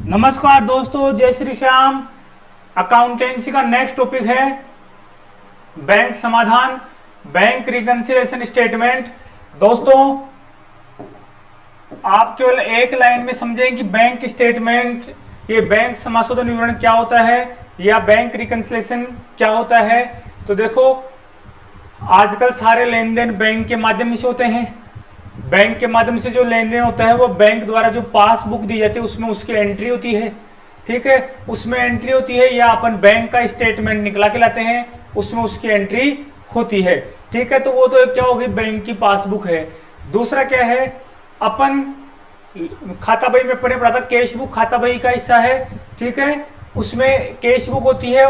नमस्कार दोस्तों, जय श्री श्याम। अकाउंटेंसी का नेक्स्ट टॉपिक है बैंक समाधान, बैंक रिकंसिलिएशन स्टेटमेंट। दोस्तों, आप केवल एक लाइन में समझें कि बैंक स्टेटमेंट, ये बैंक समाशोधन विवरण क्या होता है या बैंक रिकंसिलिएशन क्या होता है। तो देखो, आजकल सारे लेन देन बैंक के माध्यम से होते हैं। बैंक के माध्यम से जो लेन देन होता है वो बैंक द्वारा जो पासबुक दी जाती है उसमें उसकी एंट्री होती है। ठीक है, उसमें एंट्री होती है, या अपन बैंक का स्टेटमेंट निकला के लाते हैं, उसमें उसकी एंट्री होती है। ठीक है, तो वो तो क्या होगी, बैंक की पासबुक है। दूसरा क्या है, अपन खाता बही में पढ़ा था, कैश बुक खाता बही का हिस्सा है। ठीक है, उसमें कैश बुक होती है,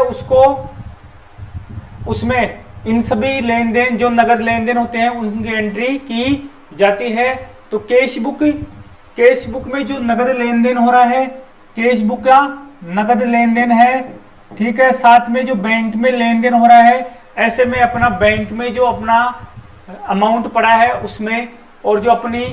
उसमें इन सभी लेन देन जो नगद लेन देन होते हैं उनकी एंट्री की जाती है। तो कैश बुक में जो नगद लेन देन हो रहा है, कैश बुक का नगद लेन देन है। ठीक है, साथ में जो बैंक में लेन देन हो रहा है, ऐसे में अपना बैंक में जो अपना अमाउंट पड़ा है उसमें और जो अपनी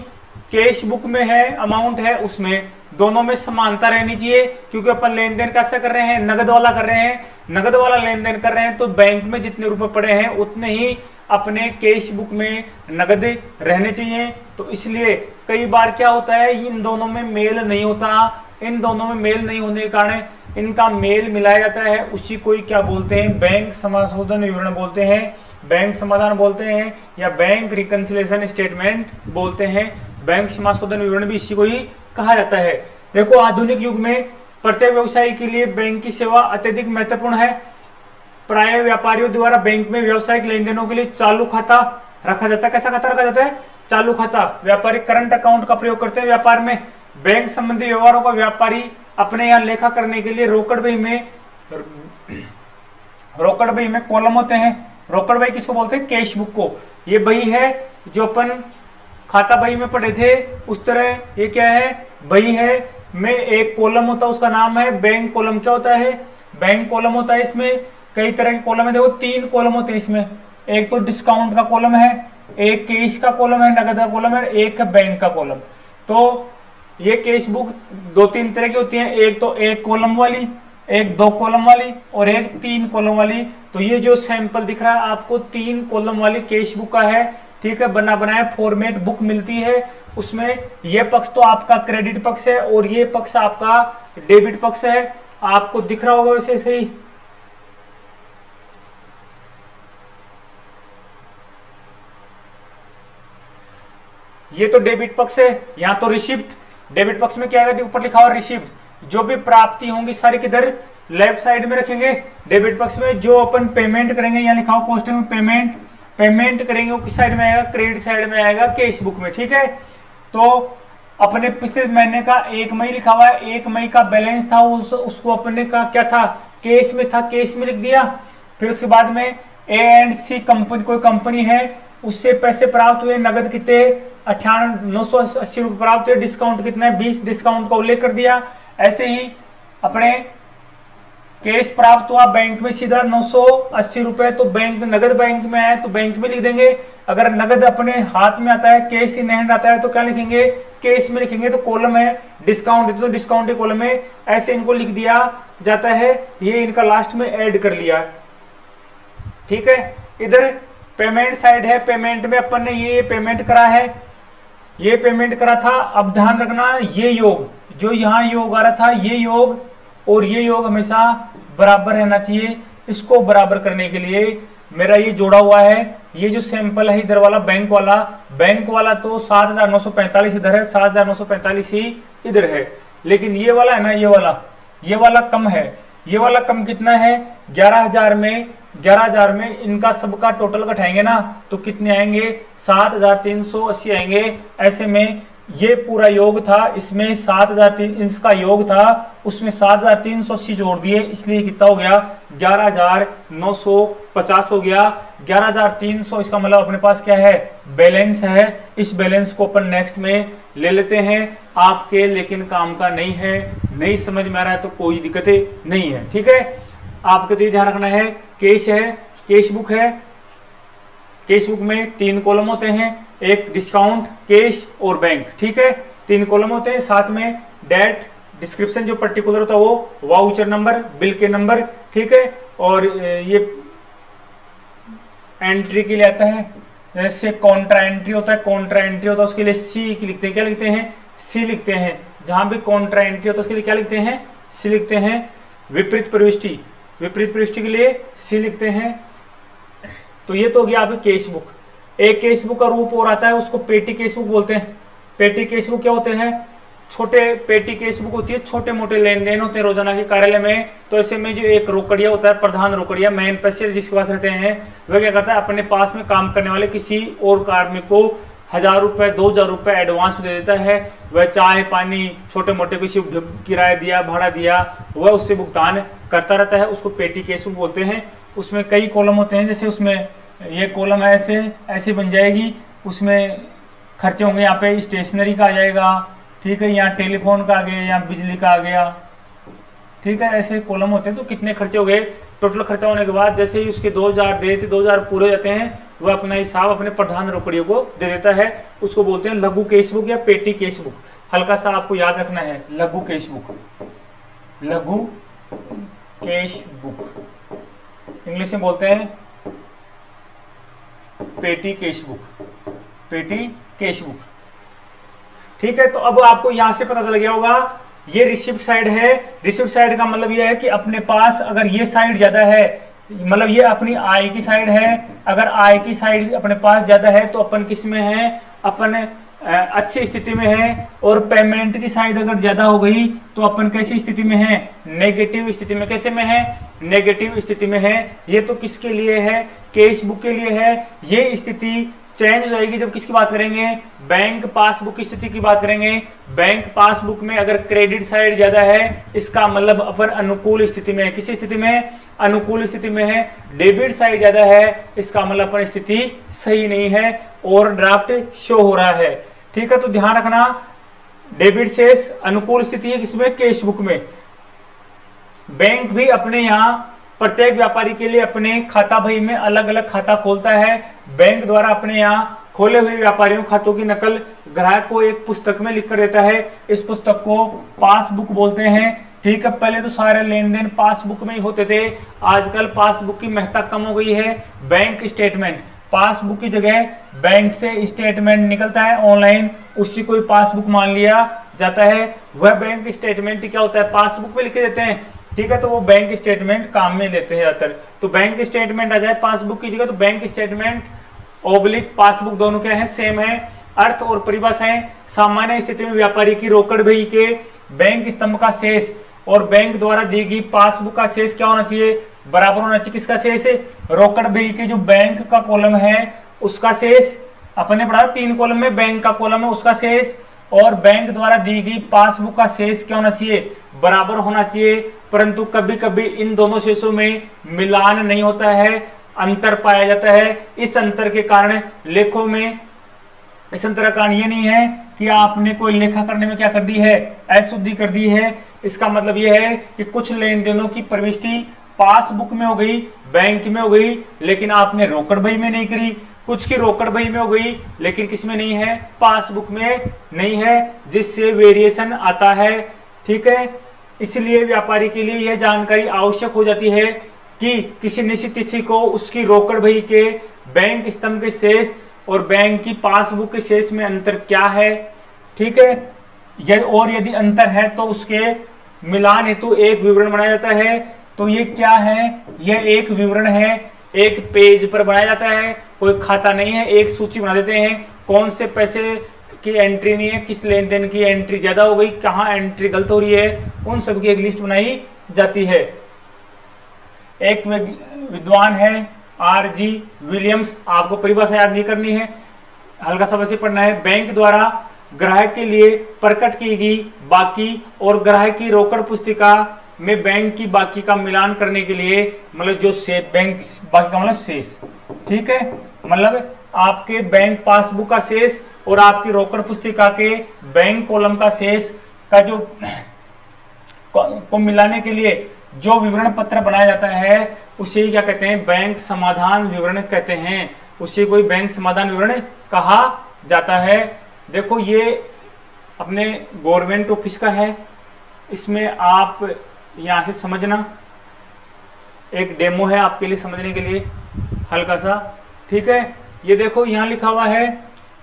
कैश बुक में है अमाउंट है उसमें, दोनों में समानता रहनी चाहिए। क्योंकि अपन लेन देन कैसे कर रहे हैं, नगद वाला कर रहे हैं, नगद वाला लेन देन कर रहे हैं, तो बैंक में जितने रुपए पड़े हैं उतने ही अपने कैश बुक में नगद रहने चाहिए। तो इसलिए कई बार क्या होता है, इन दोनों में मेल नहीं होता। इन दोनों में मेल नहीं होने के कारण इनका मेल मिलाया जाता है, उसी को ही क्या बोलते हैं, बैंक समाशोधन विवरण बोलते हैं, बैंक समाधान बोलते हैं, या बैंक रिकंसिलिएशन स्टेटमेंट बोलते हैं। बैंक समाशोधन विवरण भी इसी को ही कहा जाता है। देखो, आधुनिक युग में प्रत्येक व्यवसायी के लिए बैंक की सेवा अत्यधिक महत्वपूर्ण है। प्राय व्यापारियों द्वारा बैंक में व्यावसायिक लेन देनों के लिए चालू खाता रखा जाता है। कैसा खाता रखा जाता है? चालू खाता। व्यापारी करंट अकाउंट का प्रयोग करते हैं व्यापार में। बैंक संबंधी व्यवहारों का व्यापारी अपने यहाँ लेखा करने के लिए रोकड़ बही में कॉलम होते हैं। रोकड़ बही किसको बोलते हैं? कैश बुक को। ये बही है जो अपन खाता बही में पढ़े थे, उस तरह ये क्या है, बही है में एक कॉलम होता है, उसका नाम है बैंक कॉलम। क्या होता है? बैंक कॉलम होता है। इसमें कई तरह के कॉलम है। देखो, 3 कॉलम होते हैं इसमें। एक तो डिस्काउंट का कॉलम है, एक कैश का कॉलम है, नगद का कॉलम है, एक है बैंक का कॉलम। तो ये कैश बुक 2-3 तरह की होती है। एक तो 1 कॉलम वाली, एक 2 कॉलम वाली और एक 3 कॉलम वाली। तो ये जो सैंपल दिख रहा है आपको 3 कॉलम वाली कैश बुक का है। ठीक है, बना बनाया फॉर्मेट बुक मिलती है। उसमें ये पक्ष तो आपका क्रेडिट पक्ष है और ये पक्ष आपका डेबिट पक्ष है। आपको दिख रहा होगा वैसे सही। ये तो डेबिट पक्ष है, यहाँ तो रिसिप्ट। डेबिट पक्ष में क्या आएगा, ऊपर लिखा हुआ रिसिप्ट। जो भी प्राप्ति होंगी सारी किधर, लेफ्ट साइड में रखेंगे। डेबिट पक्ष में जो अपन पेमेंट करेंगे, यहाँ लिखा हुआ कॉस्ट में पेमेंट करेंगे, वो किस साइड में आएगा, क्रेडिट साइड में आएगा, कैश बुक में। ठीक है, तो अपने पिछले महीने का 1 मई लिखा हुआ है, 1 मई का बैलेंस था, उसको अपने का क्या था, कैश में था, कैश में लिख दिया। फिर उसके बाद में A&C कंपनी, कोई कंपनी है, उससे पैसे प्राप्त हुए, नगद कितने 98,980 रुपये प्राप्त हुए। डिस्काउंट कितना है, 20 डिस्काउंट का उल्लेख कर दिया। ऐसे ही अपने कैश प्राप्त हुआ बैंक में सीधा 980 रुपए, तो बैंक नगद बैंक में आया तो बैंक में लिख देंगे। अगर नगद अपने हाथ में आता है, कैश इन हैंड आता है, तो क्या लिखेंगे, कैश में लिखेंगे। तो कॉलम है डिस्काउंट, तो डिस्काउंट कॉलम में ऐसे इनको लिख दिया जाता है। ये इनका लास्ट में ऐड कर लिया। ठीक है, इधर पेमेंट साइड है। पेमेंट में अपन ने ये पेमेंट करा है, ये पेमेंट करा था। अब ध्यान रखना, ये योग जो यहाँ योग आ रहा था, ये योग और ये योग हमेशा बराबर रहना चाहिए। इसको बराबर करने के लिए मेरा ये जोड़ा हुआ है। ये जो सैंपल है इधर वाला, बैंक वाला तो 7,945 इधर है, 7,945 ही इधर है। लेकिन ये वाला है ना, ये वाला कम है। ये वाला कम कितना है, 11,000 में इनका सबका टोटल घटाएंगे ना तो कितने आएंगे, 7,380 आएंगे। ऐसे में ये पूरा योग था, इसमें 7,003 इसका योग था, उसमें 7,380 जोड़ दिए, इसलिए कितना हो गया, 11,950 हो गया। 11,300 इसका मतलब अपने पास क्या है, बैलेंस है। इस बैलेंस को अपन नेक्स्ट में ले लेते हैं, आपके लेकिन काम का नहीं है। नहीं समझ में आ रहा है तो कोई दिक्कत नहीं है। ठीक है, आपको तो ये ध्यान रखना है, कैश है, कैश बुक है। कैश बुक में 3 कॉलम होते हैं, एक डिस्काउंट, कैश और बैंक। ठीक है, 3 कॉलम होते हैं। साथ में डेट, डिस्क्रिप्शन जो पर्टिकुलर होता है वो वाउचर नंबर, बिल के नंबर, ठीक है। और ये एंट्री के लिए आता है, जैसे कॉन्ट्रा एंट्री होता है, कॉन्ट्रा एंट्री होता है उसके लिए सी लिखते हैं, क्या लिखते हैं, सी लिखते हैं। जहां भी कॉन्ट्रा एंट्री होता है उसके लिए क्या लिखते हैं, सी लिखते हैं। विपरीत प्रविष्टि, विपरीत प्रविष्टि के लिए सी लिखते हैं। तो ये तो हो गया आपकी कैश बुक। एक कैश बुक का रूप और आता है, उसको पेटी कैश बुक बोलते हैं। पेटी कैश बुक क्या होते हैं, छोटे पेटी कैश बुक होती है, छोटे मोटे लेन देन होते हैं रोजाना के कार्यालय में। तो ऐसे में जो एक रोकड़िया होता है, प्रधान रोकड़िया, मेन पैसे जिसके पास रहते हैं, वह क्या करता है, अपने पास में काम करने वाले किसी और कार्मिक को 1000 रुपए 2000 रुपए एडवांस में दे देता है। वह चाय पानी छोटे मोटे किसी किराया दिया, भाड़ा दिया, वह उससे भुगतान करता रहता है। उसको पेटी कैश बुक बोलते हैं। उसमें कई कॉलम होते हैं, जैसे उसमें ये कॉलम ऐसे ऐसे बन जाएगी, उसमें खर्चे होंगे, यहाँ पे स्टेशनरी का आ जाएगा, ठीक है, यहाँ टेलीफोन का आ गया, यहाँ बिजली का आ गया, ठीक है, ऐसे कॉलम होते हैं। तो कितने खर्चे हो गए, टोटल खर्चा होने के बाद जैसे ही उसके 2000 दे देते, 2000 पूरे हो जाते हैं, वह अपना हिसाब अपने प्रधान रोकड़ियों को दे देता है। उसको बोलते हैं लघु कैश बुक या पेटी कैश बुक। हल्का सा आपको याद रखना है, लघु कैश बुक, लघु कैश बुक, इंग्लिश में बोलते हैं पेटी कैश बुक, पेटी कैश बुक, ठीक है। तो अब आपको यहां से पता चल गया होगा, ये रिसिप्ट साइड है। रिसिप्ट साइड का मतलब ये है कि अपने पास अगर ये साइड ज्यादा है, मतलब ये अपनी आय की साइड है, अगर आय की साइड अपने पास ज्यादा है तो अपन किस में है, अपन अच्छी स्थिति में है। और पेमेंट की साइड अगर ज्यादा हो गई तो अपन कैसी स्थिति में है, नेगेटिव स्थिति में। कैसे में है, नेगेटिव स्थिति में है। ये तो किसके लिए है, कैश बुक के लिए है। ये स्थिति चेंज हो जाएगी जब किसकी बात करेंगे, बैंक पासबुक की स्थिति की बात करेंगे। बैंक पासबुक में अगर क्रेडिट साइड ज्यादा है, इसका मतलब अपन अनुकूल स्थिति में है। किसी स्थिति में, अनुकूल स्थिति में है। डेबिट साइड ज्यादा है, इसका मतलब अपन स्थिति सही नहीं है और ड्राफ्ट शो हो रहा है, ठीक है। तो ध्यान रखना, डेबिट शेष अनुकूल स्थिति है किसमें, कैश बुक में। बैंक भी अपने यहाँ प्रत्येक व्यापारी के लिए अपने खाता बही में अलग अलग खाता खोलता है। बैंक द्वारा अपने यहाँ खोले हुए व्यापारियों खातों की नकल ग्राहक को एक पुस्तक में लिख कर देता है। इस पुस्तक को पासबुक बोलते हैं, ठीक है। पहले तो सारे लेन देन पासबुक में ही होते थे, आजकल पासबुक की महत्ता कम हो गई है। बैंक स्टेटमेंट, पासबुक की जगह बैंक से स्टेटमेंट निकलता है ऑनलाइन, उसी को पासबुक मान लिया जाता है। वह बैंक स्टेटमेंट क्या होता है, पासबुक में लिख देते हैं, ठीक है। तो वो बैंक स्टेटमेंट काम में लेते हैं ज्यादातर। तो बैंक स्टेटमेंट आ जाए पासबुक की जगह, तो बैंक स्टेटमेंट ओब्लिक पासबुक दोनों क्या है, सेम है। अर्थ और परिभाषाएं, सामान्य स्थिति में व्यापारी की रोकड़ बही के बैंक स्तंभ का शेष और बैंक द्वारा दी गई पासबुक का शेष क्या होना चाहिए, बराबर होना चाहिए। किसका शेष है, रोकड़ बही के जो बैंक का कॉलम है उसका शेष, अपने पढ़ा 3 कॉलम में बैंक का कॉलम है उसका शेष, और बैंक द्वारा दी गई पासबुक का शेष क्या होना चाहिए, बराबर होना चाहिए। परंतु कभी कभी इन दोनों शेषों में मिलान नहीं होता है, अंतर पाया जाता है। इस अंतर के कारण लेखों में, इस अंतर का कारण ये नहीं है कि आपने कोई लेखा करने में क्या कर दी है, अशुद्धि कर दी है। इसका मतलब ये है कि कुछ लेन देनों की प्रविष्टि पासबुक में हो गई, बैंक में हो गई, लेकिन आपने रोकड़ बही में नहीं करी। कुछ की रोकड़ बही में हो गई लेकिन किसमें नहीं है, पासबुक में नहीं है, जिससे वेरिएशन आता है, ठीक है। इसलिए व्यापारी के लिए यह जानकारी आवश्यक हो जाती है कि किसी निश्चित तिथि को उसकी रोकड़ बही के बैंक स्तंभ के शेष और बैंक की पासबुक के शेष में अंतर क्या है, ठीक है। और यदि अंतर है तो उसके मिलान हेतु एक विवरण बनाया जाता है। तो ये क्या है, यह एक विवरण है, एक पेज पर बनाया जाता है, कोई खाता नहीं है। एक सूची बना देते हैं, कौन से पैसे की एंट्री नहीं है, किस लेन देन की एंट्री ज्यादा हो गई, कहाँ एंट्री गलत हो रही है, उन सब की एक लिस्ट बनाई जाती है। एक विद्वान है R.G. विलियम्स, आपको परिभाषा याद नहीं करनी है, हल्का सा वैसे पढ़ना है। बैंक द्वारा ग्राहक के लिए प्रकट की गई बाकी और ग्राहक की रोकड़ पुस्तिका में बैंक की बाकी का मिलान करने के लिए, मतलब जो से बैंक बाकी का मतलब शेष, ठीक है, मतलब आपके बैंक पासबुक का शेष और आपकी रोकड़ पुस्तिका के बैंक कॉलम का शेष का जो को मिलाने के लिए जो विवरण पत्र बनाया जाता है उसे क्या कहते हैं, बैंक समाधान विवरण कहते हैं। उसे कोई बैंक समाधान विवरण कहा जाता है। देखो ये अपने गवर्नमेंट ऑफिस का है, इसमें आप यहाँ से समझना, एक डेमो है आपके लिए समझने के लिए हल्का सा, ठीक है। ये देखो यहाँ लिखा हुआ है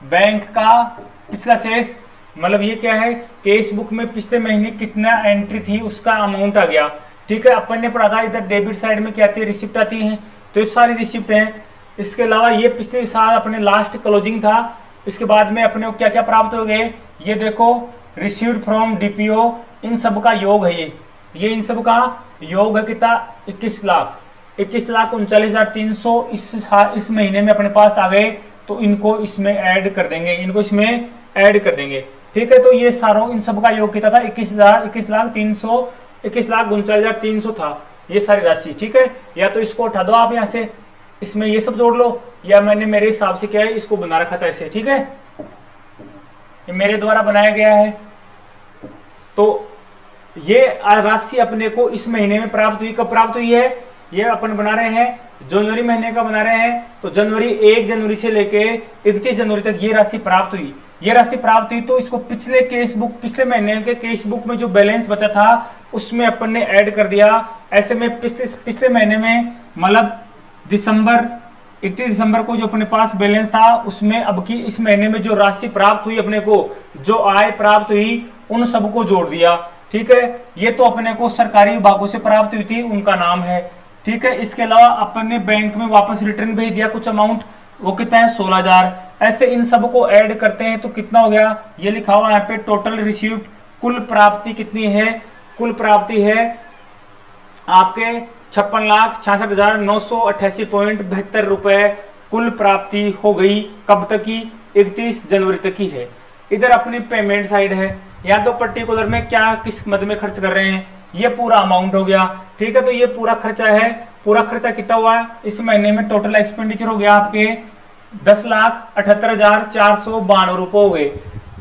बैंक का पिछला शेष, मतलब ये क्या है, कैश बुक में पिछले महीने कितना एंट्री थी उसका अमाउंट आ गया, ठीक है। अपन ने पढ़ा था इधर डेबिट साइड में क्या आती है, रिसिप्ट आती है, तो ये सारी रिसिप्ट है। इसके अलावा ये पिछले साल अपने लास्ट क्लोजिंग था, इसके बाद में अपने को क्या क्या प्राप्त हो गए, ये देखो रिसीव्ड फ्रॉम डीपीओ, इन सब का योग है ये इन सब का योग है कितना, 21,39,300 इस महीने में अपने पास आ गए, तो इनको इसमें ऐड कर देंगे, ठीक है। तो ये सारों इन सब का योग कितना था, 21,39,300 था ये सारी राशि, ठीक है। या तो इसको उठा दो आप यहाँ से, इसमें ये सब जोड़ लो, या मैंने मेरे हिसाब से क्या है इसको बना रखा था ऐसे, ठीक है, ये मेरे द्वारा बनाया गया है। तो ये राशि अपने को इस महीने में प्राप्त हुई, कब प्राप्त हुई है, ये अपन बना रहे हैं जनवरी महीने का बना रहे हैं, तो 1 जनवरी से लेके 31 जनवरी तक ये राशि प्राप्त हुई। तो इसको पिछले महीने के कैश बुक में जो बैलेंस बचा था उसमें अपन ने ऐड कर दिया। ऐसे में पिछले महीने में मतलब 31 दिसंबर को जो अपने पास बैलेंस था उसमें अब की इस महीने में जो राशि प्राप्त हुई अपने को, जो आय प्राप्त हुई, उन सबको जोड़ दिया, ठीक है। ये तो अपने को सरकारी विभागों से प्राप्त हुई थी, उनका नाम है, ठीक है। इसके अलावा अपन ने बैंक में वापस रिटर्न भेज दिया कुछ अमाउंट, वो कितना है 16,000। ऐसे इन सब को ऐड करते हैं तो कितना हो गया, ये लिखा हुआ यहाँ पे टोटल रिसीव्ड, कुल प्राप्ति कितनी है, कुल प्राप्ति है आपके 56,66,988.72 रुपए कुल प्राप्ति हो गई। कब तक की, 31 जनवरी तक की है। इधर अपनी पेमेंट साइड है, या तो पर्टिकुलर में क्या किस मद में खर्च कर रहे हैं, ये पूरा अमाउंट हो गया, ठीक है। तो ये पूरा खर्चा है, पूरा खर्चा कितना हुआ इस महीने में, टोटल एक्सपेंडिचर हो गया आपके 10,78,492 रुपए हो गए,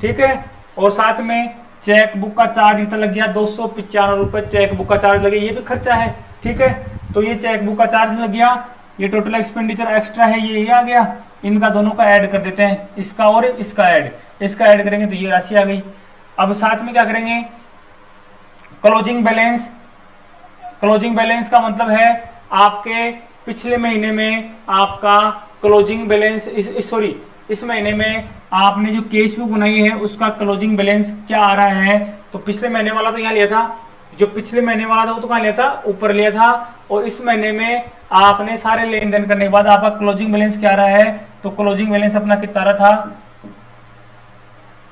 ठीक है। और साथ में चेक बुक का चार्ज कितना लग गया, 295 रुपए चेक बुक का चार्ज लगे, ये भी खर्चा है, ठीक है। तो ये चेक बुक का चार्ज लग गया, ये टोटल एक्सपेंडिचर एक्स्ट्रा है, ये आ गया। इनका दोनों का ऐड कर देते हैं, इसका और इसका ऐड करेंगे तो ये राशि आ गई। अब साथ में क्या करेंगे, क्लोजिंग बैलेंस का मतलब है आपके पिछले महीने में आपका क्लोजिंग बैलेंस, इस महीने में आपने जो कैश बुक बनाई है उसका क्लोजिंग बैलेंस क्या आ रहा है। तो पिछले महीने वाला तो यहाँ लिया था, जो पिछले महीने वाला था वो तो कहाँ लिया था, ऊपर लिया था। और इस महीने में आपने सारे लेन देन करने के बाद आपका क्लोजिंग बैलेंस क्या आ रहा है, तो क्लोजिंग बैलेंस अपना कितना रहा था,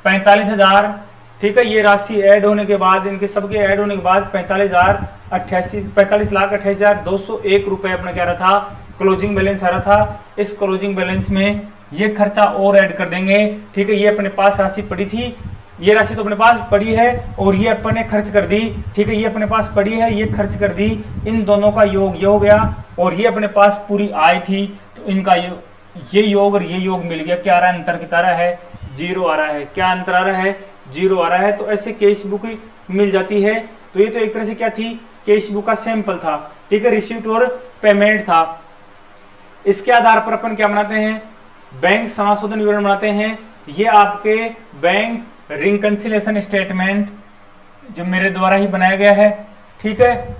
45,000, ठीक है। ये राशि ऐड होने के बाद, इनके सबके ऐड होने के बाद 45,28,201 रुपए अपना क्या रहा था, क्लोजिंग बैलेंस आ रहा था। इस क्लोजिंग बैलेंस में ये खर्चा और ऐड कर देंगे, ठीक है। ये अपने पास राशि पड़ी थी, ये राशि तो अपने पास पड़ी है और ये अपन ने खर्च कर दी, ठीक है। ये अपने पास पड़ी है, ये खर्च कर दी, इन दोनों का योग ये हो गया। और ये अपने पास पूरी आय थी, तो इनका ये योग और ये योग मिल गया। क्या आ रहा है, अंतर कितना आ रहा है, 0 आ रहा है। क्या अंतर आ रहा है, 0 आ रहा है। तो ऐसे कैश बुक मिल जाती है। तो ये तो एक तरह से क्या थी, कैश बुक का सैंपल था, ठीक है, रिसीप्ट और पेमेंट था। इसके आधार पर अपन क्या बनाते हैं, बैंक समाशोधन विवरण बनाते हैं। ये आपके बैंक रिकंसिलिएशन स्टेटमेंट जो मेरे द्वारा ही बनाया गया है, ठीक है।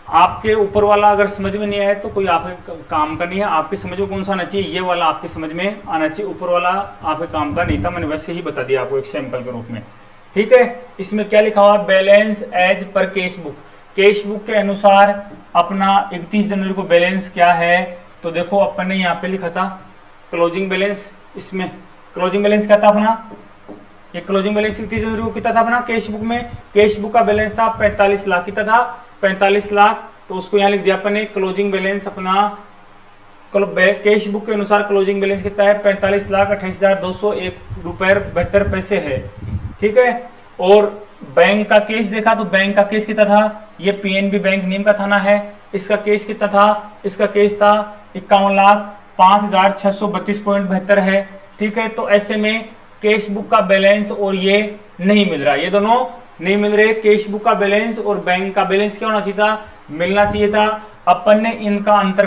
आपके ऊपर वाला अगर समझ में नहीं आए तो कोई आपके काम का नहीं है, आपके समझ में कौन सा आना चाहिए, ये वाला आपके समझ में आना चाहिए, ऊपर वाला आपके काम का नहीं था, मैंने वैसे ही बता दिया आपको एक सैंपल के रूप में, ठीक है। इसमें क्या लिखा हुआ, balance as per cash book के अनुसार अपना 31 जनवरी को बैलेंस क्या है। तो देखो अपन ने यहाँ पे लिखा था क्लोजिंग बैलेंस, इसमें क्लोजिंग बैलेंस क्या था अपना, ये क्लोजिंग बैलेंस 31 जनवरी को कितना था अपना कैश बुक में, कैश बुक का बैलेंस था 45 लाख, कितना था 45 लाख। तो उसको यहाँ लिख दिया अपन ने, क्लोजिंग बैलेंस अपना कैश बुक के अनुसार क्लोजिंग बैलेंस कितना है, 45,28,201 रुपए 72 पैसे है, ठीक है। और बैंक का केस देखा तो बैंक का केस कितना था, ये पीएनबी बैंक नीम का थाना है, इसका केस कितना था, इसका केस था 51,05,632.72 है, ठीक है। तो ऐसे में कैश बुक का बैलेंस और ये नहीं मिल रहा, ये दोनों नहीं मिल रहे। कैश बुक का बैलेंस और बैंक का बैलेंस क्या होना चाहिए था, मिलना चाहिए था। अपन ने इनका अंतर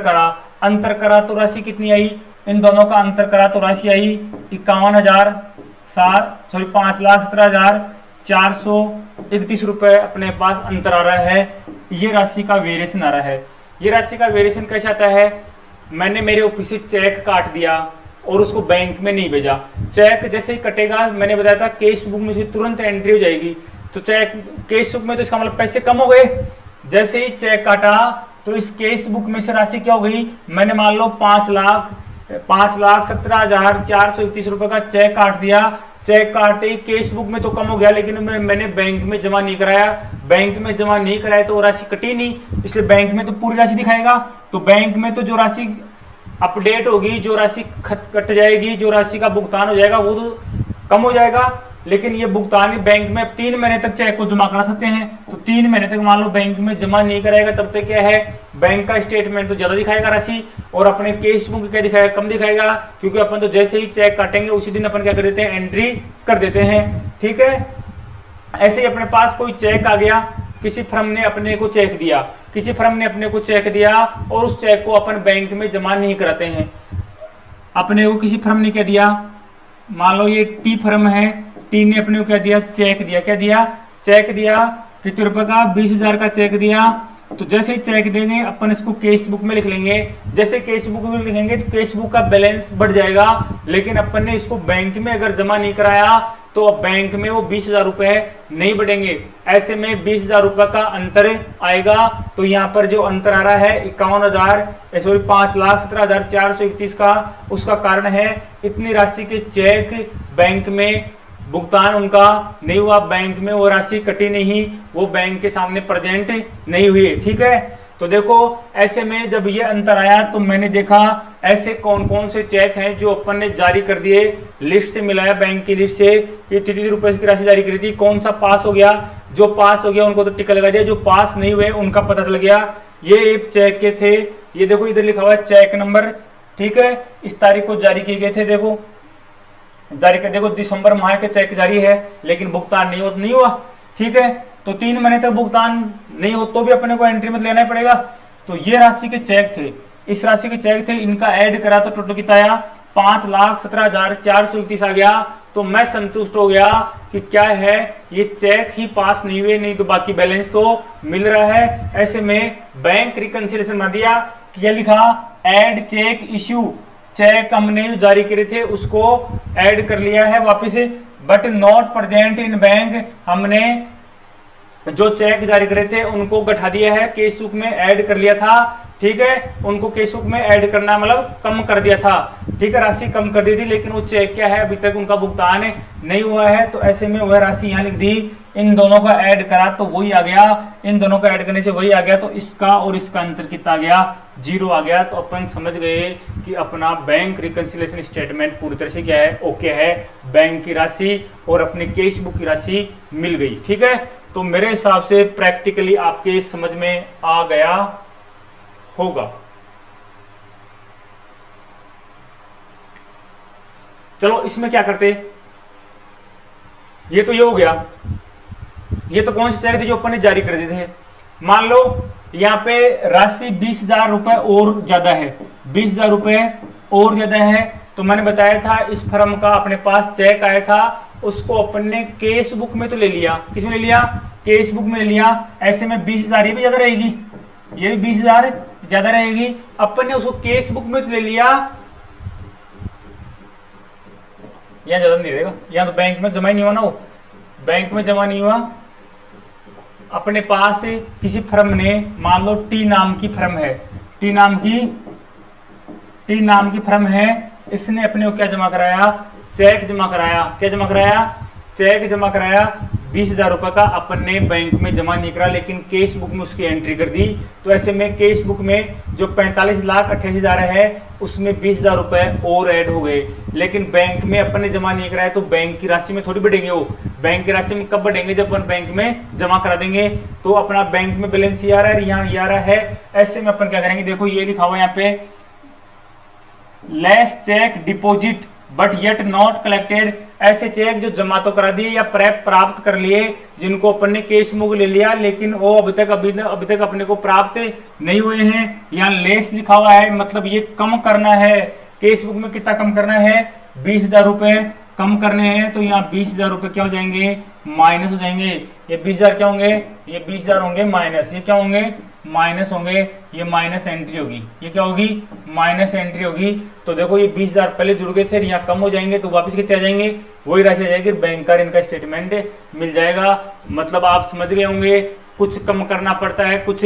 करा तो राशि कितनी आई, इन दोनों का अंतर करा तो राशि आई 5,17,000 431 रुपए अपने पास अंतर आ रहा है। ये राशि का वेरिएशन आ रहा है। ये राशि का वेरिएशन कैसे आता है? मैंने मेरे ऑफिस से चेक काट दिया और उसको बैंक में नहीं भेजा। चेक जैसे ही कटेगा, मैंने बताया था कैश बुक में से तुरंत एंट्री हो जाएगी, तो चेक कैश बुक में तो इसका मतलब पैसे कम हो गए। जैसे ही चेक काटा तो इस कैश बुक में से राशि क्या हो गई? मैंने मान लो 5,17,431 रुपए का चेक काट दिया। चेक काटते ही कैश बुक में तो कम हो गया, लेकिन मैंने बैंक में जमा नहीं कराया। बैंक में जमा नहीं कराया तो वो राशि कटी नहीं, इसलिए बैंक में तो पूरी राशि दिखाएगा। तो बैंक में तो जो राशि अपडेट होगी, जो राशि कट जाएगी, जो राशि का भुगतान हो जाएगा वो तो कम हो जाएगा। लेकिन ये भुगतान बैंक में 3 महीने तक चेक को जमा करा सकते हैं। तो 3 महीने तक मान लो बैंक में जमा नहीं कराएगा, तब तक क्या है, बैंक का स्टेटमेंट तो ज्यादा दिखाएगा राशि, और अपने कैश बुक क्या दिखाएगा? कम दिखाएगा। क्योंकि अपन तो जैसे ही चेक काटेंगे उसी दिन अपन क्या कर देते हैं? एंट्री कर देते हैं। ठीक है। ऐसे ही अपने पास कोई चेक आ गया, किसी फर्म ने अपने को चेक दिया, किसी फर्म ने अपने को चेक दिया और उस चेक को अपन बैंक में जमा नहीं कराते हैं। अपने को किसी फर्म ने क्या दिया? मान लो ये टी फर्म है, टी ने अपने को क्या दिया? चेक दिया। क्या दिया? चेक दिया। कितने रुपए का? 20,000 का चेक दिया। तो जैसे ही चेक देंगे अपन इसको कैश बुक में लिख लेंगे। जैसे कैश बुक में लिखेंगे तो कैश बुक का बैलेंस बढ़ जाएगा, लेकिन अपन ने इसको बैंक में अगर जमा नहीं कराया तो अब बैंक में वो 20,000 रुपए नहीं बढ़ेंगे। ऐसे में 20,000 रुपए का अंतर आएगा। तो यहाँ पर जो अंतर आ रहा है 5,17,431 का, उसका कारण है इतनी राशि के चेक बैंक में भुगतान उनका नहीं हुआ, बैंक में वो राशि कटी नहीं, वो बैंक के सामने प्रेजेंट नहीं हुई। ठीक है। तो देखो ऐसे में जब ये अंतर आया तो मैंने देखा ऐसे कौन कौन से चेक हैं जो अपन ने जारी कर दिए, लिस्ट से मिलाया बैंक की लिस्ट से, ये 33 रुपए की राशि जारी करी थी, कौन सा पास हो गया, जो पास हो गया उनको तो टिका लगा दिया, जो पास नहीं हुए उनका पता चल गया। ये चेक के थे, ये देखो इधर लिखा हुआ है चेक नंबर। ठीक है। इस तारीख को जारी किए गए थे, देखो जारी कर, देखो दिसंबर माह के चेक जारी है, लेकिन भुगतान नहीं हुआ। ठीक है। तो 3 महीने तक भुगतान नहीं हो तो भी अपने को एंट्री में लेना ही पड़ेगा। तो ये राशि के चेक थे, इस राशि के चेक थे, इनका ऐड करा तो टोटल कितना आया? 5,17,431 आ गया। तो मैं संतुष्ट हो गया कि क्या है, ये चेक ही पास नहीं हुए, नहीं तो बाकी बैलेंस तो मिल रहा है। ऐसे में बैंक रिकंसिलिएशन बना दिया। क्या लिखा? ऐड चेक इश्यू, चेक हमने जो जारी करे थे उसको ऐड कर लिया है वापिस, but not present in bank, हमने जो चेक जारी करे थे उनको गठा दिया है, कैश बुक में ऐड कर लिया था। ठीक है। उनको कैश बुक में ऐड करना मतलब कम कर दिया था। ठीक है। राशि कम कर दी थी, लेकिन वो चेक क्या है, अभी तक उनका भुगतान नहीं हुआ है। तो ऐसे में वह राशि यहाँ लिख दी, इन दोनों का ऐड करा तो वही आ गया, इन दोनों का ऐड करने से वही आ गया। तो इसका और इसका अंतर कितना आ गया? 0 आ गया। तो अपन समझ गए कि अपना बैंक रिकंसिलिएशन स्टेटमेंट पूरी तरह से क्या है? ओके है। बैंक की राशि और अपने कैश बुक की राशि मिल गई। ठीक है। तो मेरे हिसाब से प्रैक्टिकली आपके समझ में आ गया होगा। चलो इसमें क्या करते, ये तो ये हो गया। ये तो कौन से चेक थे जो अपन ने जारी कर दिए थे। मान लो यहाँ पे राशि 20,000 रुपए और ज्यादा है, 20,000 रुपए और ज्यादा है। तो मैंने बताया था इस फर्म का अपने पास चेक आया था, उसको अपन ने कैश बुक में तो ले लिया। किस में ले लिया? कैश बुक में ले लिया। ऐसे में 20,000 ये भी ज्यादा रहेगी, ये भी 20,000 ज्यादा रहेगी। अपन ने उसको कैश बुक में तो ले लिया, यहां ज्यादा नहीं रहेगा, यहां तो बैंक में जमा ही नहीं हुआ ना, वो बैंक में जमा नहीं हुआ। अपने पास किसी फर्म ने, मान लो टी नाम की फर्म है, टी नाम की फर्म है, इसने अपने को क्या जमा कराया? चेक जमा कराया। क्या जमा कराया? चेक जमा कराया 20,000 रुपए का। अपन ने बैंक में जमा नहीं करा, लेकिन कैश बुक में उसकी एंट्री कर दी। तो ऐसे में कैश बुक में जो 45,88,000 है उसमें 20,000 रुपए और ऐड हो गए, लेकिन बैंक में अपन ने जमा नहीं कराया। तो बैंक की राशि में थोड़ी बढ़ेंगे वो, बैंक की राशि में कब बढ़ेंगे? जब अपन बैंक में जमा करा देंगे। तो अपना बैंक में बैलेंस ये आ रहा है, यहाँ ये आ रहा है। ऐसे में अपन क्या करेंगे? देखो ये लिखा हुआ यहाँ पे, less cheque deposit but yet not collected. ऐसे चेक जो जमा तो करा दिए या प्राप्त कर लिए, जिनको अपन ने कैश बुक ले लिया, लेकिन वो अभी तक अपने को प्राप्त नहीं हुए हैं। यहाँ लेस लिखा हुआ है, मतलब ये कम करना है। कैश बुक में कितना कम करना है? 20,000 रुपए कम करने हैं। तो यहाँ 20,000 रुपए क्या हो जाएंगे? माइनस हो जाएंगे। ये 20,000 क्या होंगे, ये 20,000 होंगे माइनस, ये क्या होंगे माइनस होंगे, ये माइनस एंट्री होगी, ये क्या होगी माइनस एंट्री होगी। तो देखो ये 20,000 पहले जुड़ गए थे, यहाँ कम हो जाएंगे तो वापस कितने आ जाएंगे, वही राशि आ जाएगी, बैंक का इनका स्टेटमेंट मिल जाएगा। मतलब आप समझ गए होंगे, कुछ कम करना पड़ता है, कुछ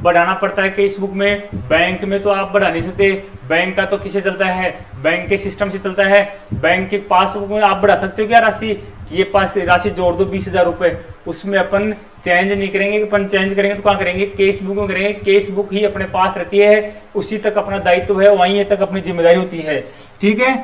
बढ़ाना पड़ता है केस बुक में। बैंक में तो आप बढ़ा नहीं सकते, बैंक का तो किसे चलता है, बैंक के सिस्टम से चलता है। बैंक के पासबुक में आप बढ़ा सकते हो क्या राशि, ये पास राशि जोड़ दो 20,000 रुपए, उसमें अपन चेंज नहीं करेंगे, अपन चेंज करेंगे तो कहाँ करेंगे, केस बुक में करेंगे। केस बुक ही अपने पास रहती है, उसी तक अपना दायित्व है, वहीं तक अपनी जिम्मेदारी होती है। ठीक है,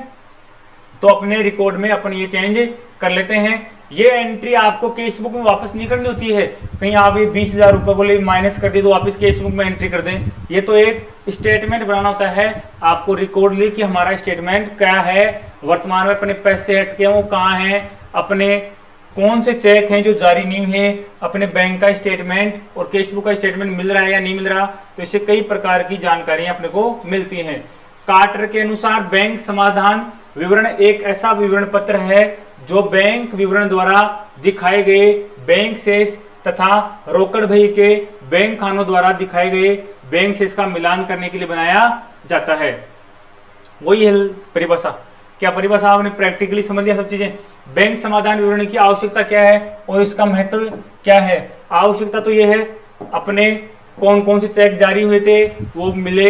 तो अपने रिकॉर्ड में अपन ये चेंज कर लेते हैं। ये एंट्री आपको केस बुक में वापस नहीं करनी होती है, कहीं आप ये 20,000 रुपए बोले माइनस कर दिए तो वापस केस बुक में एंट्री कर दें। ये तो एक स्टेटमेंट बनाना होता है आपको रिकॉर्ड ली कि हमारा स्टेटमेंट क्या है, वर्तमान में अपने पैसे हटके वो कहाँ हैं, अपने कौन से चेक हैं जो जारी नहीं है, अपने बैंक का स्टेटमेंट और केस बुक का स्टेटमेंट मिल रहा है या नहीं मिल रहा। तो इससे कई प्रकार की जानकारियां अपने को मिलती हैं। कार्टर के अनुसार बैंक समाधान विवरण एक ऐसा विवरण पत्र है जो बैंक विवरण द्वारा दिखाए गए बैंक शेष तथा रोकड़ बही के बैंक खानों द्वारा दिखाए गए बैंक शेष का मिलान करने के लिए बनाया जाता है। वही है परिभाषा। क्या परिभाषा आपने प्रैक्टिकली समझ लिया सब चीजें। बैंक समाधान विवरण की आवश्यकता क्या है और इसका महत्व क्या है। आवश्यकता तो यह है अपने कौन कौन से चेक जारी हुए थे, वो मिले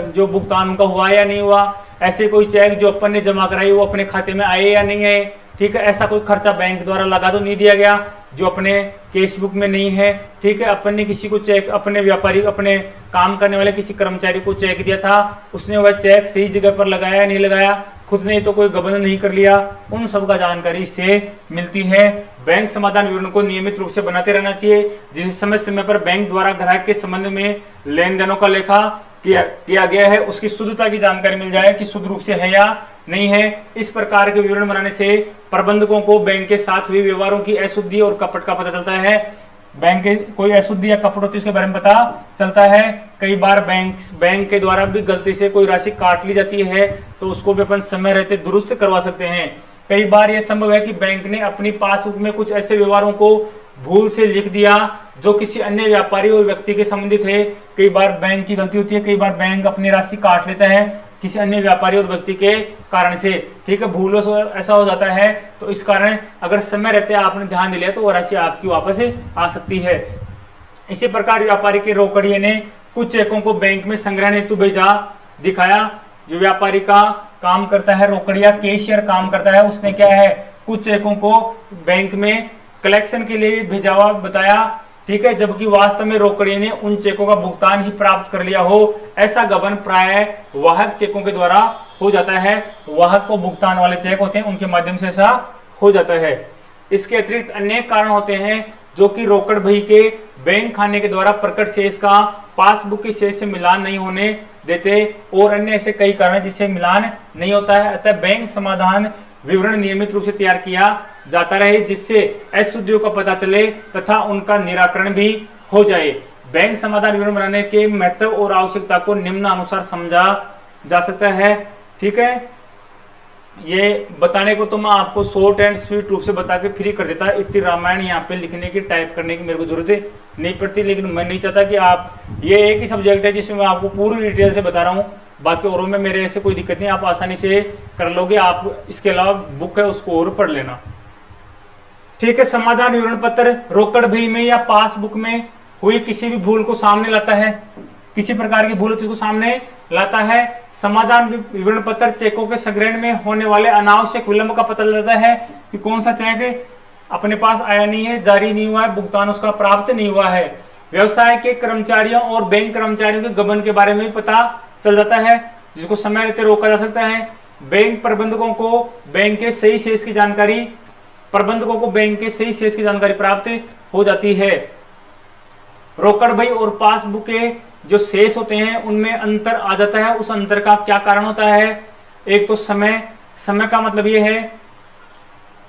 जो भुगतान उनका हुआ या नहीं हुआ, ऐसे कोई चेक जो अपन ने जमा कराई वो अपने खाते में आए या नहीं आए। ठीक है, ऐसा कोई खर्चा बैंक द्वारा लगा तो नहीं दिया गया जो अपने केस बुक में नहीं है। ठीक है, अपन ने किसी को चेक, अपने व्यापारी, अपने काम करने वाले किसी कर्मचारी को चेक दिया था, उसने वह चेक सही जगह पर लगाया या नहीं लगाया, खुद ने तो कोई गबन नहीं कर लिया, उन सब का जानकारी से मिलती है। बैंक समाधान विवरण को नियमित रूप से बनाते रहना चाहिए, जिससे समय समय पर बैंक द्वारा ग्राहक के संबंध में लेन देनों का लेखा किया गया है उसकी शुद्धता की जानकारी मिल जाए कि शुद्ध रूप से है या नहीं है। इस प्रकार के विवरण बनाने से प्रबंधकों को बैंक के साथ हुए व्यवहारों की अशुद्धि और कपट का पता चलता है। बैंक के कोई अशुद्धि या कपट होती है उसके बारे में पता चलता है। कई बार बैंक के द्वारा भी गलती से कोई राशि काट ली जाती है तो उसको भी अपन समय रहते दुरुस्त करवा सकते हैं। कई बार यह संभव है कि बैंक ने अपनी पासबुक में कुछ ऐसे व्यवहारों को भूल से लिख दिया जो किसी अन्य व्यापारी और व्यक्ति के संबंधित है। कई बार बैंक की गलती होती है, कई बार बैंक अपनी राशि काट लेता है किसी अन्य व्यापारी और व्यक्ति के कारण से। ठीक है, भूलों से ऐसा हो जाता है, तो इस कारण अगर समय रहते आपने ध्यान दिया तो वो राशि आपकी वापस आ सकती है। इसी प्रकार व्यापारी के रोकड़िए ने कुछ चेकों को बैंक में संग्रहण हेतु भेजा दिखाया। जो व्यापारी का काम करता है, रोकड़िया कैशियर काम करता है, उसने क्या है कुछ चेकों को बैंक में कलेक्शन के लिए भेजा हुआ बताया। ठीक है, जबकि वास्तव में रोकड़िए ने उन चेकों का भुगतान ही प्राप्त कर लिया हो। ऐसा गबन प्राय वाहक चेकों के द्वारा हो जाता है। वाहक को भुगतान वाले चेक होते हैं, उनके माध्यम से ऐसा हो जाता है। इसके अतिरिक्त अनेक कारण होते हैं जो कि रोकड़ बही के बैंक खाने के द्वारा प्रकट शेष का पासबुक के शेष से मिलान नहीं होने देते और अन्य ऐसे कई कारण जिससे मिलान नहीं होता है। अतः बैंक समाधान विवरण नियमित रूप से तैयार किया जाता रहे जिससे अशुद्धियों का पता चले तथा उनका निराकरण भी हो जाए। बैंक समाधान विवरण बनाने के महत्व और आवश्यकता को निम्नानुसार समझा जा सकता है। ठीक है, ये बताने को तो मैं आपको शॉर्ट एंड स्वीट रूप से बता के फ्री कर देता। इतनी रामायण यहाँ पे लिखने की, टाइप करने की मेरे को जरूरत नहीं पड़ती, लेकिन मैं नहीं चाहता कि आप, ये एक ही सब्जेक्ट है जिसमें मैं आपको पूरी डिटेल से बता रहा हूँ, बाकी औरों में मेरे ऐसे कोई दिक्कत नहीं, आप आसानी से कर लोगे। आप इसके अलावा बुक है उसको और पढ़ लेना। ठीक है, समाधान विवरण पत्र रोकड़ बही में या पासबुक में हुई किसी भी भूल को सामने लाता है, किसी प्रकार की भूल होती है उसको सामने लाता है। समाधान विवरण पत्र चेकों के संग्रहण में होने वाले अनावश्यक विलंब का पता लगाता है कि कौन सा चेक अपने पास आया नहीं है, जारी नहीं हुआ है, भुगतान उसका प्राप्त नहीं हुआ है। व्यवसाय के कर्मचारियों और बैंक कर्मचारियों के गबन के बारे में भी पता चल जाता है जिसको समय रहते रोका जा सकता है। बैंक प्रबंधकों को बैंक के सही शेष की जानकारी प्राप्त हो जाती है। रोकड़ बही और पासबुक के जो शेष होते हैं उनमें अंतर आ जाता है। उस अंतर का क्या कारण होता है? एक तो समय का मतलब ये है,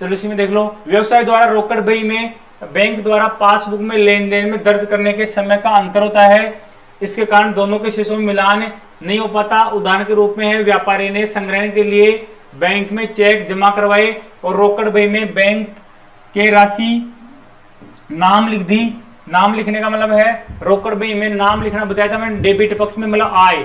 चलो इसी में देख लो। व्यवसाय द्वारा रोकड़ बही में बैंक द्वारा पासबुक में लेन देन में दर्ज करने के समय का अंतर होता है। इसके कारण दोनों के शेषों में मिलान नहीं हो पाता। उदाहरण के रूप में है, व्यापारी ने संग्रहण के लिए बैंक में चेक जमा करवाए और रोकड़ बही में बैंक के राशि नाम लिख दी। नाम लिखने का मतलब है रोकड़ बही में नाम लिखना बताया था मैंने। डेबिट पक्ष में मतलब आए,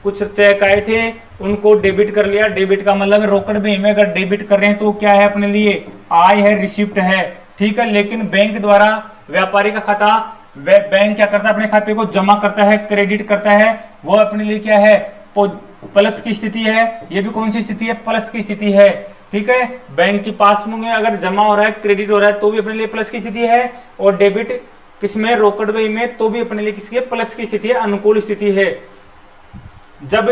कुछ चेक आए थे उनको डेबिट कर लिया। डेबिट का मतलब है रोकड़ बही में अगर डेबिट कर रहे हैं तो क्या है अपने लिए आय है, रिसिप्ट है, ठीक है। लेकिन बैंक द्वारा व्यापारी का खाता, बैंक क्या करता है अपने खाते को जमा करता है, क्रेडिट करता है, वो अपने लिए क्या है प्लस की स्थिति है। ये भी कौन सी स्थिति है, प्लस की स्थिति है, ठीक है। बैंक की पासबुक में अगर जमा हो रहा है, क्रेडिट हो रहा है तो भी अपने लिए प्लस की स्थिति है, और डेबिट किसमें, रोकड़ बही में, तो भी अपने लिए किसकी प्लस की स्थिति है, अनुकूल स्थिति है। जब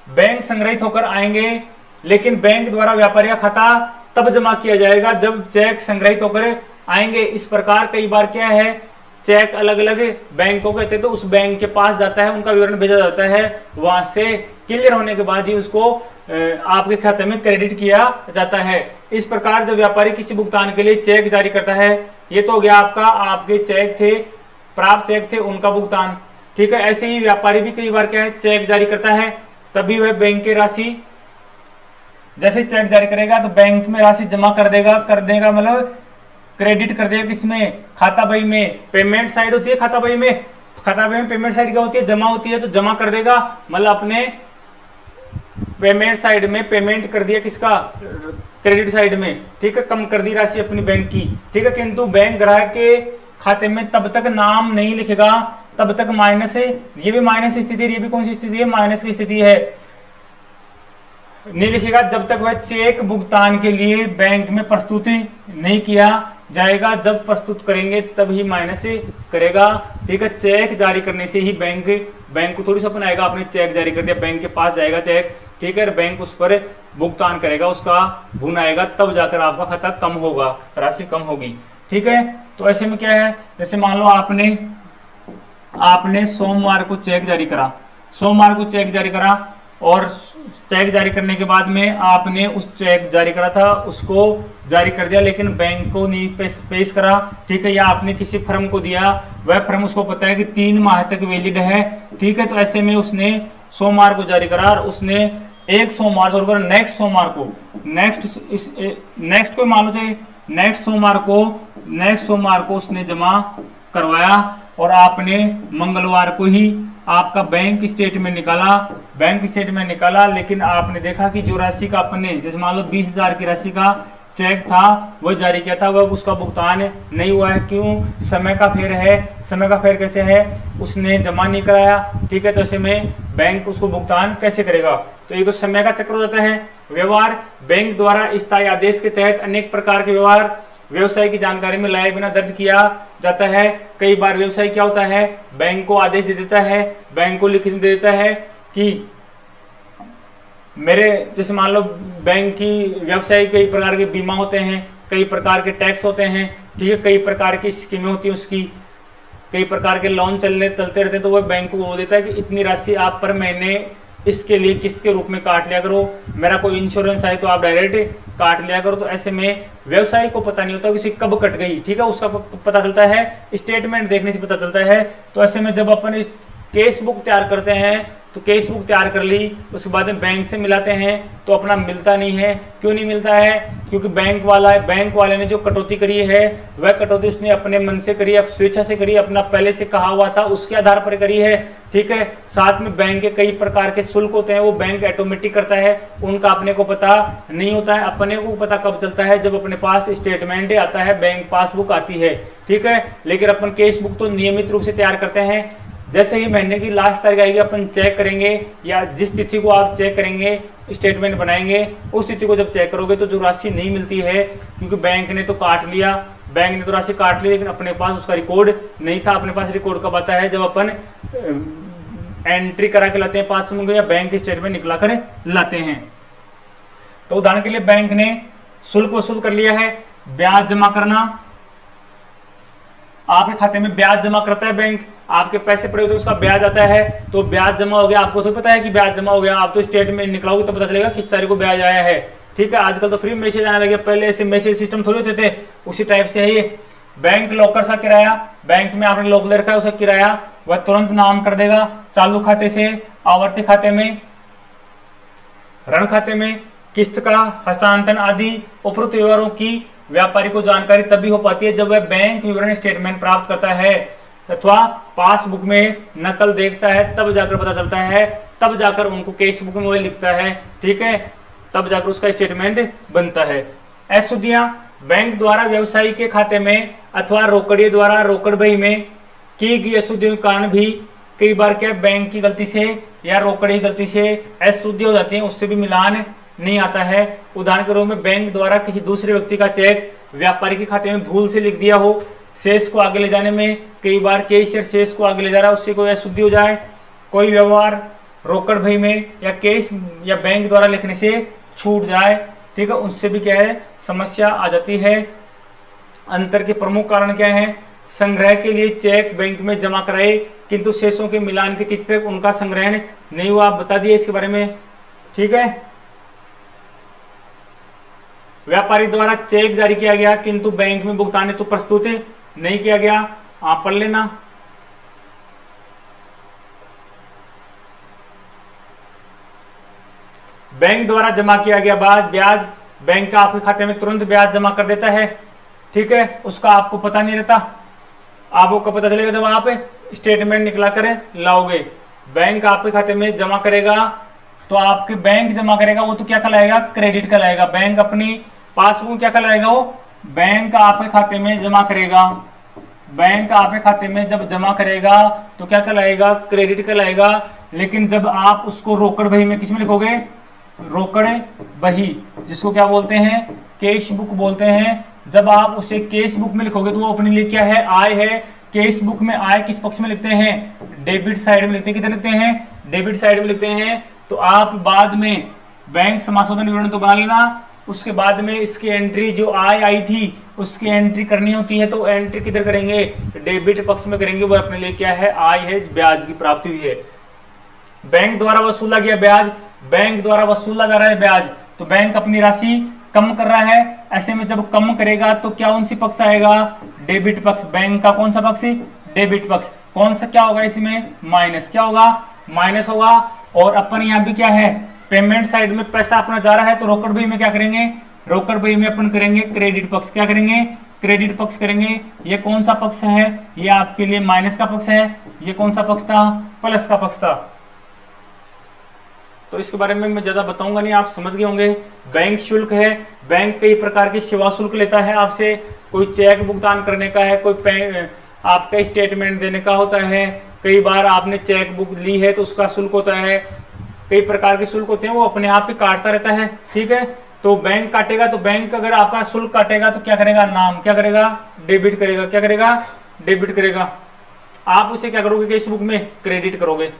बैंक संग्रहित होकर आएंगे, लेकिन बैंक द्वारा व्यापारी का खाता तब जमा किया जाएगा जब चेक संग्रहित होकर आएंगे। इस प्रकार कई बार क्या है चेक अलग अलग बैंकों के थे तो उस बैंक के पास जाता है, उनका विवरण भेजा जाता है, वहां से क्लियर होने के बाद ही उसको आपके खाते में क्रेडिट किया जाता है। इस प्रकार जब व्यापारी किसी भुगतान के लिए चेक जारी करता है, ये तो हो गया आपका, आपके चेक थे, प्राप्त चेक थे उनका भुगतान, ठीक है। ऐसे ही व्यापारी भी कई बार क्या है चेक जारी करता है, तभी वह बैंक की राशि, जैसे चेक जारी करेगा तो बैंक में राशि जमा कर देगा मतलब क्रेडिट कर देगा किसमें, खाता बही में। पेमेंट साइड होती है खाता बही में, खाता बही में पेमेंट साइड क्या होती है, जमा होती है, तो जमा कर देगा मतलब अपने पेमेंट साइड में पेमेंट कर दिया किसका, क्रेडिट साइड में, ठीक है, कम कर दी राशि अपनी बैंक की, ठीक है। किंतु बैंक ग्राहक के खाते में तब तक नाम नहीं लिखेगा, तब तक माइनस है, ये भी माइनस स्थिति है, ये भी कौन सी स्थिति है, माइनस की स्थिति है, नहीं लिखेगा जब तक वह चेक भुगतान के लिए बैंक में प्रस्तुति नहीं किया जाएगा। जब प्रस्तुत करेंगे तब ही माइनस करेगा, ठीक है। चेक जारी करने से ही बैंक को थोड़ी सा अपन आएगा, आपने चेक जारी कर दिया, बैंक के पास जाएगा चेक, ठीक है, बैंक उस पर भुगतान करेगा, उसका गुण आएगा, तब जाकर आपका खाता कम होगा, राशि कम होगी, ठीक है। तो ऐसे में क्या है, जैसे मान लो आपने सोमवार को चेक जारी करा, सोमवार को चेक जारी करा, और चेक जारी करने के बाद में आपने उस चेक जारी करा था उसको जारी कर दिया, लेकिन बैंक को नहीं पेश करा, ठीक है, या आपने किसी फर्म को दिया, वह फर्म उसको पता है कि 3 माह तक वैलिड है, ठीक है। तो ऐसे में उसने सोमवार को जारी करा और उसने एक सोमवार छोड़कर नेक्स्ट सोमवार को, नेक्स्ट को मान लो चाहिए, नेक्स्ट सोमवार को उसने जमा करवाया, और आपने मंगलवार को ही आपका बैंक स्टेटमेंट निकाला, लेकिन आपने देखा कि जो राशि का अपने, जैसे मान लो 20,000 की राशि का चेक था वह जारी किया था, वह उसका भुगतान नहीं हुआ है, क्यों, समय का फेर है। समय का फेर कैसे है, उसने जमा नहीं कराया, ठीक है, तो ऐसे में बैंक उसको भुगतान कैसे करेगा, तो ये तो समय का चक्र हो जाता है। व्यवहार, बैंक द्वारा स्थायी आदेश के तहत अनेक प्रकार के व्यवहार व्यवसाय की जानकारी में लाए बिना दर्ज किया जाता है। कई बार व्यवसाय क्या होता है, बैंक को आदेश दे देता है, बैंक को लिख दे देता है कि मेरे, जैसे मान लो बैंक की व्यवसाय कई प्रकार के बीमा होते हैं, कई प्रकार के टैक्स होते हैं, ठीक है, कई प्रकार की स्कीमें होती हैं, उसकी कई प्रकार के लोन चलते रहते हैं, तो वह बैंक को वो देता है कि इतनी राशि आप पर महीने इसके लिए किस्त के रूप में काट लिया करो, मेरा कोई इंश्योरेंस है तो आप डायरेक्ट काट लिया करो। तो ऐसे में व्यवसायी को पता नहीं होता कि कब कट गई, ठीक है, उसका पता चलता है स्टेटमेंट देखने से पता चलता है। तो ऐसे में जब अपन केस बुक तैयार करते हैं तो केस बुक तैयार कर ली, उसके बाद में बैंक से मिलाते हैं तो अपना मिलता नहीं है। क्यों नहीं मिलता है, क्योंकि बैंक वाले ने जो कटौती करी है वह कटौती उसने अपने मन से करी, स्वेच्छा से करी, अपना पहले से कहा हुआ था उसके आधार पर करी है, ठीक है। साथ में बैंक के कई प्रकार के शुल्क होते हैं, वो बैंक ऑटोमेटिक करता है, उनका अपने को पता नहीं होता है। अपने को पता कब चलता है, जब अपने पास स्टेटमेंट आता है, बैंक पासबुक आती है, ठीक है। लेकिन अपन केस बुक तो नियमित रूप से तैयार करते हैं, जैसे ही महीने की लास्ट तारीख आएगी अपन चेक करेंगे, या जिस तिथि को आप चेक करेंगे स्टेटमेंट बनाएंगे उस तिथि को जब चेक करोगे तो जो राशि नहीं मिलती है, क्योंकि बैंक ने तो काट लिया, बैंक ने तो राशि काट ली, लेकिन अपने पास उसका रिकॉर्ड नहीं था। अपने पास रिकॉर्ड कब आता है, जब अपन एंट्री करा के लाते हैं पासबुक या बैंक स्टेटमेंट निकला कर लाते हैं। तो उदाहरण के लिए बैंक ने शुल्क वसूल कर लिया है, ब्याज जमा करना, आपके खाते में ब्याज जमा करता है बैंक, आपके पैसे पड़े होते हैं उसका ब्याज आता है, तो ब्याज जमा हो गया, आपको तो पता है कि ब्याज जमा हो गया, आप तो स्टेटमेंट निकलाओगे तो पता चलेगा किस तारीख को ब्याज आया है, ठीक है। आजकल तो फ्री मैसेज आने लगे, पहले ऐसे मैसेज सिस्टम थोड़ी होते थे, उसी टाइप से है ये। बैंक लॉकर सा किराया, बैंक में आपने लॉक ले रखा है, उसका किराया वह तुरंत नाम कर देगा, चालू खाते से आवर्ती खाते में, ऋण खाते में, किस्त का हस्तांतरण आदि उपरोक्त व्यवहारों की व्यापारी को जानकारी तभी हो पाती है जब वह बैंक विवरण स्टेटमेंट प्राप्त करता है अथवा पासबुक में नकल देखता है, तब जाकर पता चलता है, तब जाकर उनको कैश बुक में वो लिखता है, ठीक है, तब जाकर उसका स्टेटमेंट बनता है। अशुद्धियां बैंक द्वारा व्यवसायी के खाते में अथवा रोकड़िए द्वारा रोकड़ बही में की गई अशुद्धियों के कारण भी कई बार क्या बैंक की गलती से या रोकड़ी की गलती से अशुद्धि हो जाती है, उससे भी मिलान नहीं आता है। उदाहरण के रूप में बैंक द्वारा किसी दूसरे व्यक्ति का चेक व्यापारी के खाते में भूल से लिख दिया हो, शेष को आगे ले जाने में कई बार कैशियर शेष को आगे ले जा रहा है, उससे कोई अशुद्धि हो जाए, कोई व्यवहार रोकड़ भई में या कैश या बैंक द्वारा लिखने से छूट जाए, ठीक है, उससे भी क्या है समस्या आ जाती है। अंतर के प्रमुख कारण क्या है? संग्रह के लिए चेक बैंक में जमा कराए किंतु शेषों के मिलान की तिथि तक उनका संग्रहण नहीं हुआ, आप बता दिए इसके बारे में, ठीक है। व्यापारी द्वारा चेक जारी किया गया किंतु बैंक में भुगतान हेतु प्रस्तुत नहीं किया गया, आप पढ़ लेना। बैंक द्वारा जमा किया गया बाद ब्याज बैंक का आपके खाते में तुरंत ब्याज जमा कर देता है, ठीक है, उसका आपको पता नहीं रहता, आपको कब पता चलेगा? जब आप स्टेटमेंट निकला कर लाओगे। बैंक आपके खाते में जमा करेगा तो आपके बैंक जमा करेगा वो तो क्या कहलाएगा? क्रेडिट कहलाएगा। बैंक अपनी पासबुक क्या कहलाएगा? वो बैंक आपके खाते में जमा करेगा। बैंक आपके खाते में जब जमा करेगा तो क्या कहलाएगा? क्रेडिट कहलाएगा। लेकिन जब आप उसको रोकड़ बही में किसमें लिखोगे? रोकड़ बही, जिसको क्या बोलते हैं? कैश बुक बोलते हैं। जब आप उसे कैश बुक में लिखोगे तो वो अपने लिए क्या है? आय है। कैश बुक में आय किस पक्ष में लिखते हैं? डेबिट साइड में लिखते हैं। किधर लिखते हैं? डेबिट साइड में लिखते हैं। तो आप बाद में बैंक समाशोधन विवरण तो बना लेना, उसके बाद में इसकी एंट्री जो आय आई थी उसकी एंट्री करनी होती है, तो एंट्री किधर करेंगे? डेबिट पक्ष में करेंगे। वो अपने लिए क्या है? आय है, ब्याज की प्राप्ति हुई है। बैंक द्वारा वसूला गया ब्याज, बैंक द्वारा वसूला जा रहा है ब्याज, तो बैंक अपनी राशि कम कर रहा है। ऐसे में जब कम करेगा तो क्या कौन सी पक्ष आएगा? डेबिट पक्ष। बैंक का कौन सा पक्ष? डेबिट पक्ष। कौन सा क्या होगा इसमें? माइनस। क्या होगा? माइनस होगा। और अपन यहाँ भी क्या है? पेमेंट साइड में पैसा अपना जा रहा है, तो रोकड़ बही में क्या करेंगे? रोकड़ बही में अपन करेंगे क्रेडिट पक्ष। क्या करेंगे? क्रेडिट पक्ष करेंगे। ये कौन सा पक्ष है? ये आपके लिए माइनस का पक्ष है। ये कौन सा पक्ष था? प्लस का पक्ष था। तो इसके बारे में मैं ज्यादा बताऊंगा नहीं, आप समझ गए होंगे। बैंक शुल्क है। बैंक कई प्रकार के सेवा शुल्क लेता है आपसे। कोई चेक भुगतान करने का है, कोई आपका स्टेटमेंट देने का होता है, कई बार आपने चेक बुक ली है तो उसका शुल्क होता है। कई प्रकार के शुल्क होते हैं, वो अपने आप ही काटता रहता है, ठीक है। तो बैंक काटेगा, तो बैंक अगर आपका शुल्क काटेगा तो क्या करेगा? नाम क्या करेगा? डेबिट करेगा। क्या करेगा? डेबिट करेगा। आप उसे क्या करोगे? कैश बुक में क्रेडिट करोगे।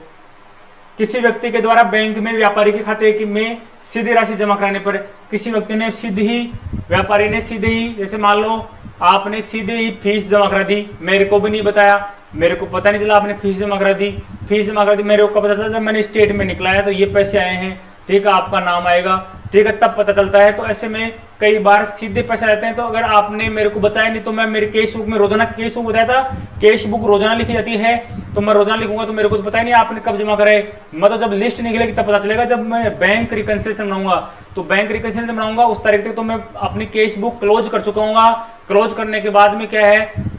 किसी व्यक्ति के द्वारा बैंक में व्यापारी के खाते में सीधी राशि जमा कराने पर किसी व्यक्ति ने सीधे ही, व्यापारी ने सीधे ही, जैसे मान लो आपने सीधे ही फीस जमा करा दी, मेरे को भी नहीं बताया, मेरे को पता नहीं चला, आपने फीस जमा करा दी। फीस जमा करा दी, मेरे को पता चला जब मैंने स्टेटमेंट निकलाया तो ये पैसे आए हैं, ठीक है, आपका नाम आएगा, ठीक है, तब पता चलता है। तो ऐसे में कई बार सीधे पैसे रहते हैं। तो अगर आपने मेरे को बताया नहीं, तो मैं मेरे कैश बुक में रोजाना, कैश बुक बताया था, कैश बुक रोजाना लिखी जाती है, तो मैं रोजाना लिखूंगा, तो मेरे को तो पता ही नहीं आपने कब जमा कराए। मतलब जब लिस्ट निकलेगी तब पता चलेगा। जब मैं बैंक रिकंसिलिएशन बनाऊंगा, तो बैंक रिकंसिलिएशन बनाऊंगा उस तारीख तक तो मैं अपनी कैश बुक क्लोज कर चुका हूँ। क्लोज करने के बाद में क्या है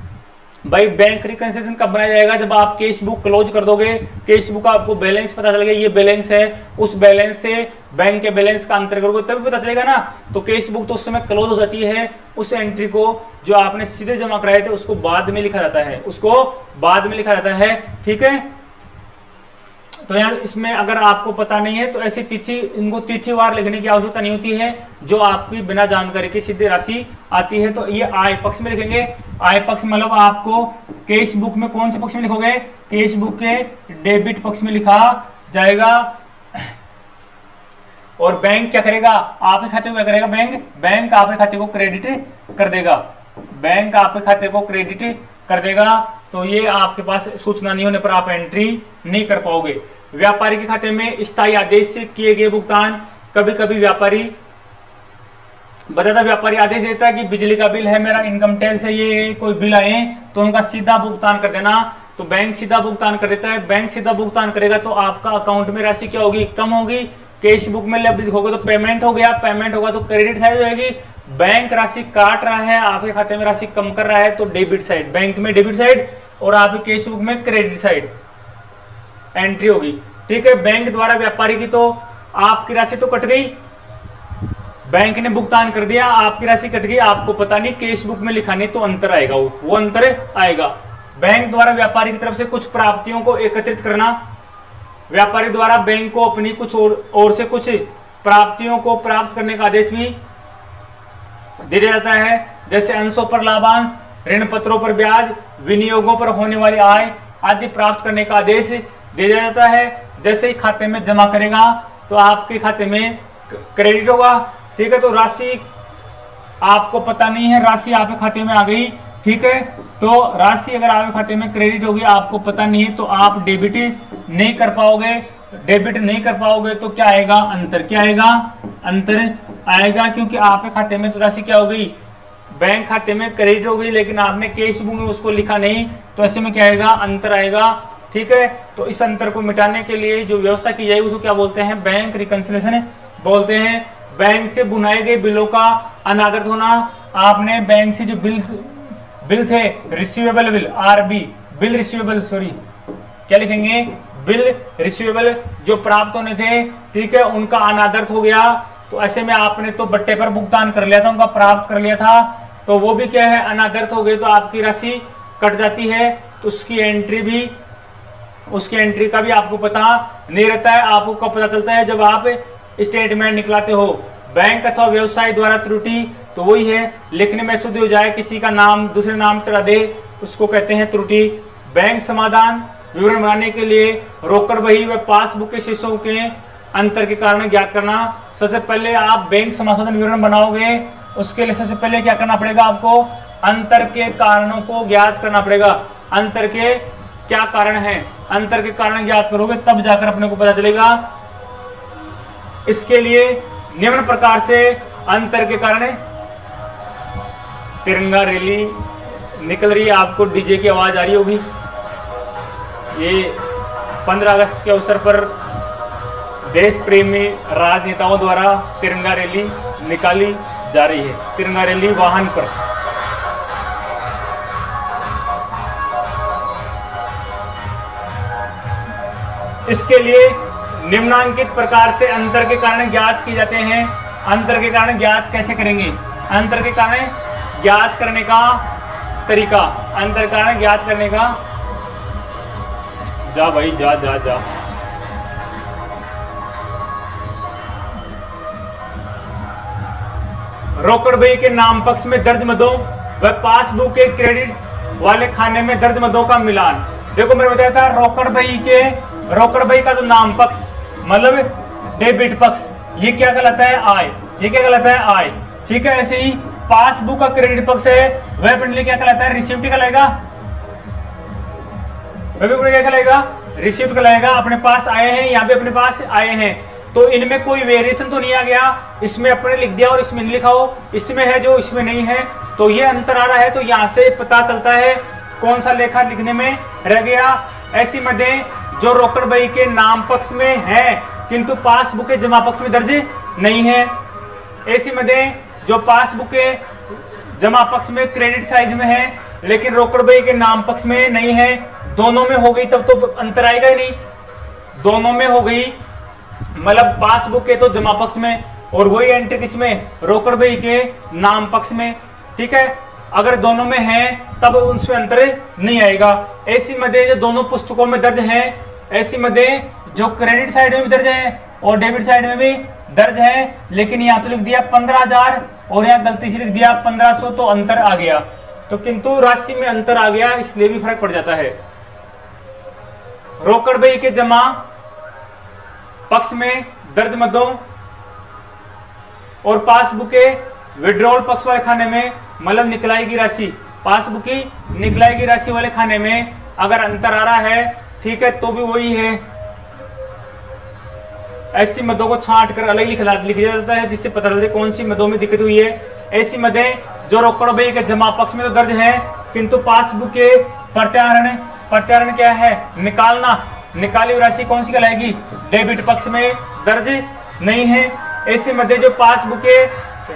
भाई, बैंक रिकंसिलिएशन कब बनाया जाएगा? जब आप कैश बुक क्लोज कर दोगे, कैश बुक का आपको बैलेंस पता चल गया, ये बैलेंस है, उस बैलेंस से बैंक के बैलेंस का अंतर करोगे तभी पता चलेगा ना। तो कैश बुक तो उस समय क्लोज हो जाती है। उस एंट्री को जो आपने सीधे जमा कराए थे उसको बाद में लिखा जाता है, उसको बाद में लिखा जाता है, ठीक है। तो यार इसमें अगर आपको पता नहीं है तो ऐसी तिथि, इनको तिथिवार लिखने की आवश्यकता नहीं होती है, जो आपकी बिना जानकारी की सीधी राशि आती है। तो ये आय पक्ष में लिखेंगे। आय पक्ष मतलब आपको कैश बुक में कौन से पक्ष में लिखोगे? कैश बुक के डेबिट पक्ष में लिखा जाएगा। और बैंक क्या करेगा? आपके खाते को क्या करेगा? बैंक आपके खाते को क्रेडिट कर देगा। बैंक आपके खाते को क्रेडिट कर देगा। तो ये आपके पास सूचना नहीं होने पर आप एंट्री नहीं कर पाओगे। व्यापारी के खाते में स्थायी आदेश से किए गए भुगतान, कभी कभी व्यापारी व्यापारी आदेश देता है कि बिजली का बिल है मेरा, इनकम टैक्स है, ये कोई बिल आए तो उनका सीधा भुगतान कर देना। तो बैंक सीधा भुगतान कर देता है। बैंक सीधा भुगतान करेगा तो आपका अकाउंट में राशि क्या होगी? कम होगी। कैश बुक में लिखोगे तो पेमेंट हो गया, पेमेंट होगा तो क्रेडिट साइड हो जाएगी, बैंक राशि काट रहा है, आपके खाते में राशि कम कर रहा है, तो डेबिट साइड, बैंक में डेबिट साइड और आपके कैश बुक में क्रेडिट साइड एंट्री होगी। ठीक है, बैंक द्वारा व्यापारी की तो आपकी राशि तो कट गई, बैंक ने भुगतान कर दिया, आपकी राशि कट गई, आपको पता नहीं, कैश बुक में लिखा नहीं, तो अंतर आएगा, वो अंतर आएगा। बैंक द्वारा व्यापारी की तरफ से कुछ प्राप्तियों को एकत्रित करना, व्यापारी द्वारा बैंक को अपनी कुछ और से कुछ प्राप्तियों को प्राप्त करने का आदेश भी दे दिया जाता है, जैसे अंशों पर लाभांश, ऋण पत्रों पर ब्याज, विनियोगों पर होने वाली आय आदि प्राप्त करने का आदेश दे दिया जाता है। जैसे ही खाते में जमा करेगा तो आपके खाते में क्रेडिट होगा। ठीक है, तो राशि आपको पता नहीं है, राशि आपके खाते में आ गई। ठीक है, तो राशि अगर आपके खाते में क्रेडिट होगी, आपको पता नहीं है, तो आप डेबिट नहीं कर पाओगे। डेबिट नहीं कर पाओगे तो क्या आएगा, अंतर। क्या आएगा, अंतर आएगा, क्योंकि आपके खाते में तो राशि क्या हो गई, बैंक खाते में क्रेडिट हो गई, लेकिन आपने कैश बुक में उसको लिखा नहीं, तो ऐसे में क्या आएगा, अंतर आएगा। ठीक है, तो इस अंतर को मिटाने के लिए जो व्यवस्था की जाएगी उसको क्या बोलते हैं, बैंक रिकंसिलिएशन बोलते हैं। बैंक से बुनाए गए बिलों का अनादर होना, आपने बैंक से जो बिल थे, receivable bill, RB, bill receivable, sorry क्या लिखेंगे, बिल रिसीवेबल जो प्राप्त होने थे, ठीक है, उनका अनादर हो गया, तो ऐसे में आपने तो बट्टे पर भुगतान कर लिया था, उनका प्राप्त कर लिया था, तो वो भी क्या है, अनादर हो गए, तो आपकी राशि कट जाती है, तो उसकी एंट्री का भी आपको पता नहीं रहता है। आपको कब पता चलता है, जब आप स्टेटमेंट निकलाते हो। बैंक अथवा व्यवसाय द्वारा त्रुटि तो वही है, लिखने में शुद्ध हो जाए, किसी का नाम दूसरे नाम चढ़ा दे, उसको कहते हैं त्रुटि। बैंक समाधान विवरण बनाने के लिए रोकड़ बही व पासबुक के शेषों के अंतर के कारण ज्ञात करना। सबसे पहले आप बैंक समाधान विवरण बनाओगे, उसके लिए सबसे पहले क्या करना पड़ेगा, आपको अंतर के कारणों को ज्ञात करना पड़ेगा। अंतर के क्या कारण है, अंतर के कारण ज्ञात करोगे तब जाकर अपने को पता चलेगा। इसके लिए निम्न प्रकार से अंतर के कारण, तिरंगा रैली निकल रही है, आपको डीजे की आवाज आ रही होगी। ये 15 अगस्त के अवसर पर देश प्रेमी राजनेताओं द्वारा तिरंगा रैली निकाली जा रही है, तिरंगा रैली वाहन पर। इसके लिए निम्नांकित प्रकार से अंतर के कारण ज्ञात किए जाते हैं। अंतर के कारण ज्ञात कैसे करेंगे, अंतर के कारण ज्ञात करने का तरीका, अंतर कारण ज्ञात करने का, जा भाई जा जा जा। रोकड़ बही के नाम पक्ष में दर्ज मदों व पासबुक के क्रेडिट वाले खाने में दर्ज मदों का मिलान। देखो मैंने बताया था, रोकड़ बही का जो नाम पक्ष मतलब डेबिट पक्ष, ये क्या कहलाता है, आय, ये क्या कहलाता है, आय। ठीक है, ऐसे ही पासबुक का क्रेडिट पक्ष है, वह पेनल्टी क्या कहलाता है, रिसिप्ट कहलाएगा, वह भी क्या कहलाएगा, रिसिप्ट कहलाएगा। अपने पास आए हैं, यहाँ पे अपने पास आए हैं, तो इनमें कोई वेरिएशन तो नहीं आ गया, इसमें अपने लिख दिया और इसमें नहीं लिखा हो, इसमें है जो इसमें नहीं है, तो ये अंतर आ रहा है। तो यहाँ से पता चलता है कौन सा लेखा लिखने में रह गया। ऐसी मदें जो रोकड़ बही के नाम पक्ष में है किंतु पासबुक के जमा पक्ष में दर्ज नहीं है। ऐसी मदें जो पासबुक के जमा पक्ष में क्रेडिट साइड में है लेकिन रोकड़ बही के नाम पक्ष में नहीं है, दोनों में हो गई तब तो अंतर आएगा ही नहीं। दोनों में हो गई मतलब पासबुक के तो जमा पक्ष में और वही एंट्री किसमें, रोकड़ बही के नाम पक्ष में। ठीक है, अगर दोनों में है तब उनमें अंतर नहीं आएगा। ऐसी मदें जो दोनों पुस्तकों में दर्ज हैं, ऐसी मदें जो क्रेडिट साइड में भी दर्ज है और डेबिट साइड में भी दर्ज है, लेकिन यहाँ तो लिख दिया 15,000 और यहाँ गलती से लिख दिया 1500, तो अंतर आ गया। तो किंतु राशि में अंतर आ गया, इसलिए भी फर्क पड़ जाता है। रोकड़ बही के जमा पक्ष में दर्ज मदों और पासबुक के विड्रॉल पक्ष वाले खाने में मतलब निकलाई की राशि, पासबुक की निकलाई की राशि वाले खाने में अगर अंतर आ रहा है, ठीक है, तो भी वही है। ऐसी मदों को छांट कर अलग लिख दिया जाता है जिससे पता चलता है कौन सी मदों में दिक्कत हुई है। ऐसी मदें जो रोकड़ बही के जमा पक्ष में तो दर्ज है किंतु पासबुक के प्रत्याहरण क्या है, निकालना, निकाली हुई राशि कौन सी कहलाएगी, डेबिट पक्ष में दर्ज नहीं है। ऐसी मदें जो पासबुक के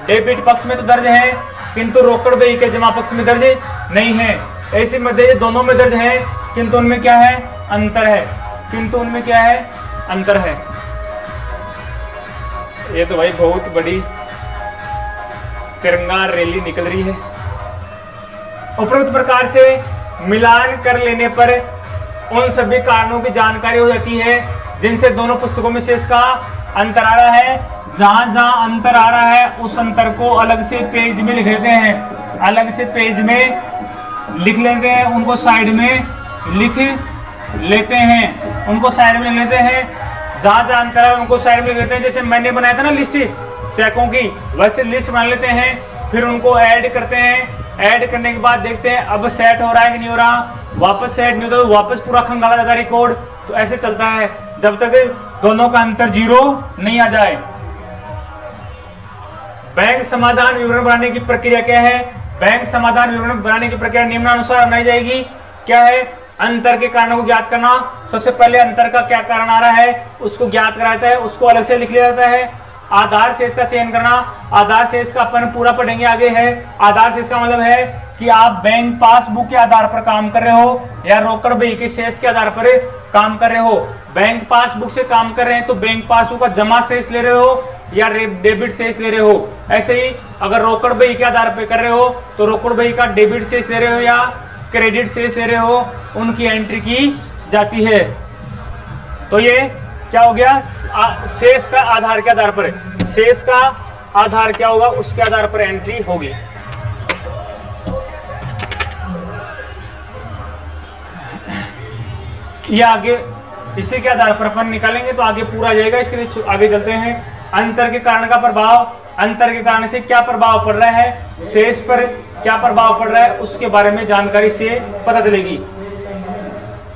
डेबिट पक्ष में तो दर्ज है, किंतु रोकड़ बही के जमा पक्ष में दर्ज नहीं है। ऐसे मध्य दोनों में दर्ज है, किंतु उनमें क्या है, अंतर है, किंतु उनमें क्या है, अंतर है। ये तो भाई बहुत बड़ी तिरंगा रैली निकल रही है। उपरोक्त प्रकार से मिलान कर लेने पर उन सभी कारणों की जानकारी हो जाती है जिनसे दोनों पुस्तकों में शेष का अंतर आ रहा है। जहां जहां अंतर आ रहा है उस अंतर को अलग से पेज में लिख लेते हैं, अलग से पेज में लिख लेते हैं, उनको साइड में लिख लेते हैं, उनको साइड में लिख लेते हैं। जहां जहां अंतर है उनको साइड में लिख लेते हैं। जैसे मैंने बनाया था ना लिस्ट चेकों की, वैसे लिस्ट बना लेते हैं, फिर उनको ऐड करते हैं। ऐड करने के बाद देखते हैं अब सेट हो रहा है कि नहीं हो रहा, वापस सेट नहीं होता तो वापस पूरा खंगाला जाता है रिकॉर्ड। तो ऐसे चलता है जब तक दोनों का अंतर 0 नहीं आ जाए। बैंक समाधान विवरण बनाने की प्रक्रिया क्या है? बैंक समाधान विवरण बनाने की प्रक्रिया निम्नानुसार बनाई जाएगी। क्या है? अंतर के कारणों को ज्ञात करना। सबसे पहले अंतर का क्या कारण आ रहा है उसको ज्ञात कराता है, उसको अलग से लिख लिया जाता है। आधार शेष का चयन करना। आधार शेष का अपन पूरा पढ़ेंगे आगे है। आधार शेष का मतलब है कि आप बैंक पासबुक के आधार पर काम कर रहे हो या रोकड़ बही के शेष के आधार पर काम कर रहे हो। बैंक पासबुक से काम कर रहे हैं तो बैंक पासबुक का जमा शेष ले रहे हो या डेबिट शेष ले रहे हो। ऐसे ही अगर रोकड़ बही के आधार पर कर रहे हो तो रोकड़ बही का डेबिट शेष ले रहे हो या क्रेडिट शेष ले रहे हो, उनकी एंट्री की जाती है। तो ये क्या हो गया? शेष का आधार के आधार पर, शेष का आधार क्या होगा उसके आधार पर एंट्री होगी। ये आगे इसी के आधार पर अपन निकालेंगे तो आगे पूरा आ जाएगा। इसके लिए आगे चलते हैं। अंतर के कारण का प्रभाव। अंतर के कारण से क्या प्रभाव पड़ रहा है, शेष पर क्या प्रभाव पड़ रहा है उसके बारे में जानकारी से पता चलेगी।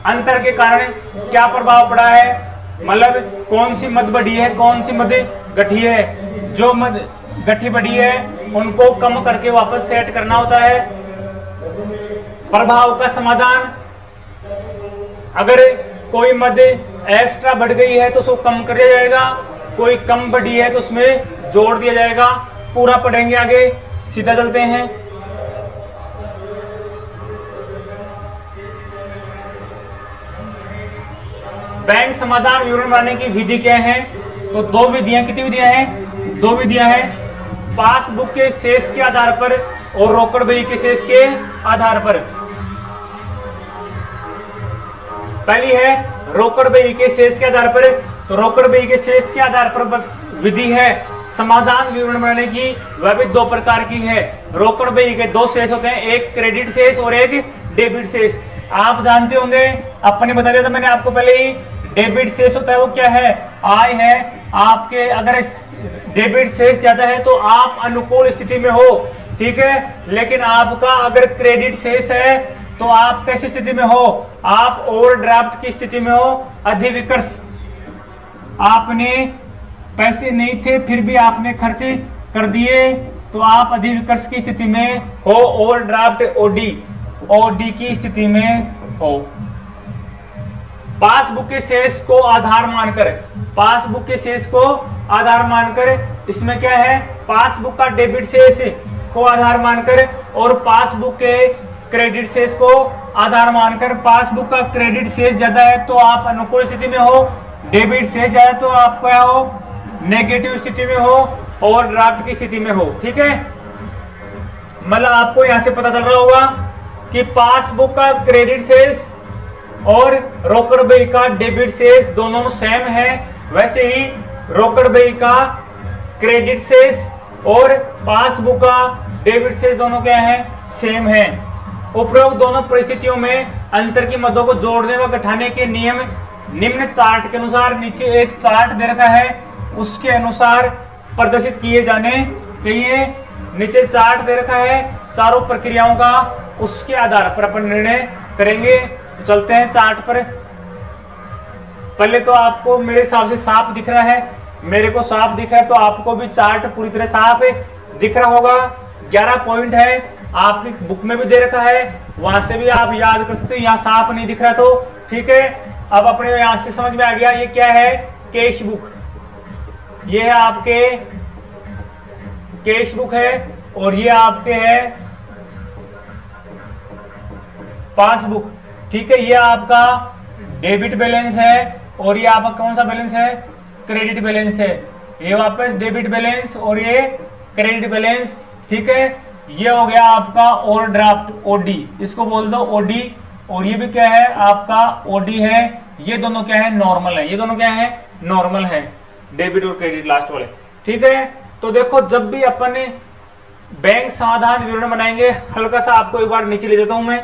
अंतर के कारण क्या प्रभाव पड़ा है, मतलब कौन सी मद बढ़ी है कौन सी मद घटी है। जो मद घटी बढ़ी है उनको कम करके वापस सेट करना होता है। प्रभाव का समाधान। अगर कोई मद एक्स्ट्रा बढ़ गई है तो उसको कम कर दिया जाएगा, कोई कम बढ़ी है तो उसमें जोड़ दिया जाएगा। पूरा पढ़ेंगे आगे, सीधा चलते हैं। बैंक समाधान विवरण बनाने की विधि क्या है? तो दो विधियां, कितनी विधियां हैं? 2 विधियां हैं। पासबुक के शेष के आधार पर और रोकड़ बही के शेष के आधार पर। पहली है रोकड़ बही के शेष के आधार पर। तो रोकड़ बही के शेष के आधार पर विधि है समाधान विवरण बनाने की, वह भी 2 प्रकार की है। रोकड़ बही के 2 शेष होते हैं, एक क्रेडिट शेष और एक डेबिट शेष। आप जानते होंगे, अपने बता दिया था मैंने आपको पहले ही। डेबिट शेष होता है वो क्या है? आय है आपके। अगर डेबिट शेष ज्यादा है तो आप अनुकूल स्थिति में हो, ठीक है। लेकिन आपका अगर क्रेडिट शेष है तो आप कैसी स्थिति में हो? आप ओवरड्राफ्ट की स्थिति में हो, अधिविकर्ष। आपने पैसे नहीं थे फिर भी आपने खर्च कर दिए तो आप अधिविकर्ष की स्थिति में हो, ओवरड्राफ्ट ओडी की स्थिति में हो। पासबुक के शेष को आधार मानकर, पासबुक के शेष को आधार मानकर, इसमें क्या है? पासबुक का डेबिट शेष को आधार मानकर और पासबुक के क्रेडिट शेष को आधार मानकर। पासबुक का क्रेडिट शेष ज्यादा है तो आप अनुकूल स्थिति में हो, डेबिट शेष ज्यादा तो आप क्या हो? नेगेटिव स्थिति में हो और ड्राफ्ट की स्थिति में हो, ठीक है। मतलब आपको यहां से पता चल रहा होगा कि पासबुक का क्रेडिट शेष और रोकड़ बही का डेबिट शेष दोनों सेम है। वैसे ही रोकड़ बही का क्रेडिट शेष और पासबुक का डेबिट शेष दोनों क्या है? सेम है। उपरोक्त दोनों परिस्थितियों में अंतर की मदों को जोड़ने व घटाने के नियम निम्न चार्ट के अनुसार, नीचे एक चार्ट दे रखा है उसके अनुसार प्रदर्शित किए जाने चाहिए। नीचे चार्ट दे रखा है चारों प्रक्रियाओं का, उसके आधार पर अपन निर्णय करेंगे। तो चलते हैं चार्ट पर। पहले तो आपको मेरे हिसाब से साफ दिख रहा है, मेरे को साफ दिख रहा है तो आपको भी चार्ट पूरी तरह साफ दिख रहा होगा। 11 पॉइंट है, आपकी बुक में भी दे रखा है, वहां से भी आप याद कर सकते हो। यहाँ साफ नहीं दिख रहा तो ठीक है। अब अपने यहां से समझ में आ गया ये क्या है? Cash book. ये है आपके कैश बुक है और ये आपके है पासबुक। ठीक है, ये आपका डेबिट बैलेंस है और ये आपका कौन सा बैलेंस है, क्रेडिट बैलेंस है। ये वापस डेबिट बैलेंस और ये क्रेडिट बैलेंस। ठीक है, ये हो गया आपका ओवरड्राफ्ट ओडी, इसको बोल दो ओडी। और ये भी क्या है आपका ओडी है। ये दोनों क्या है, नॉर्मल है। ये दोनों क्या है, नॉर्मल है, डेबिट और क्रेडिट लास्ट वाले। ठीक है, तो देखो जब भी अपन बैंक समाधान विवरण बनाएंगे, हल्का सा आपको एक बार नीचे ले जाता हूं मैं।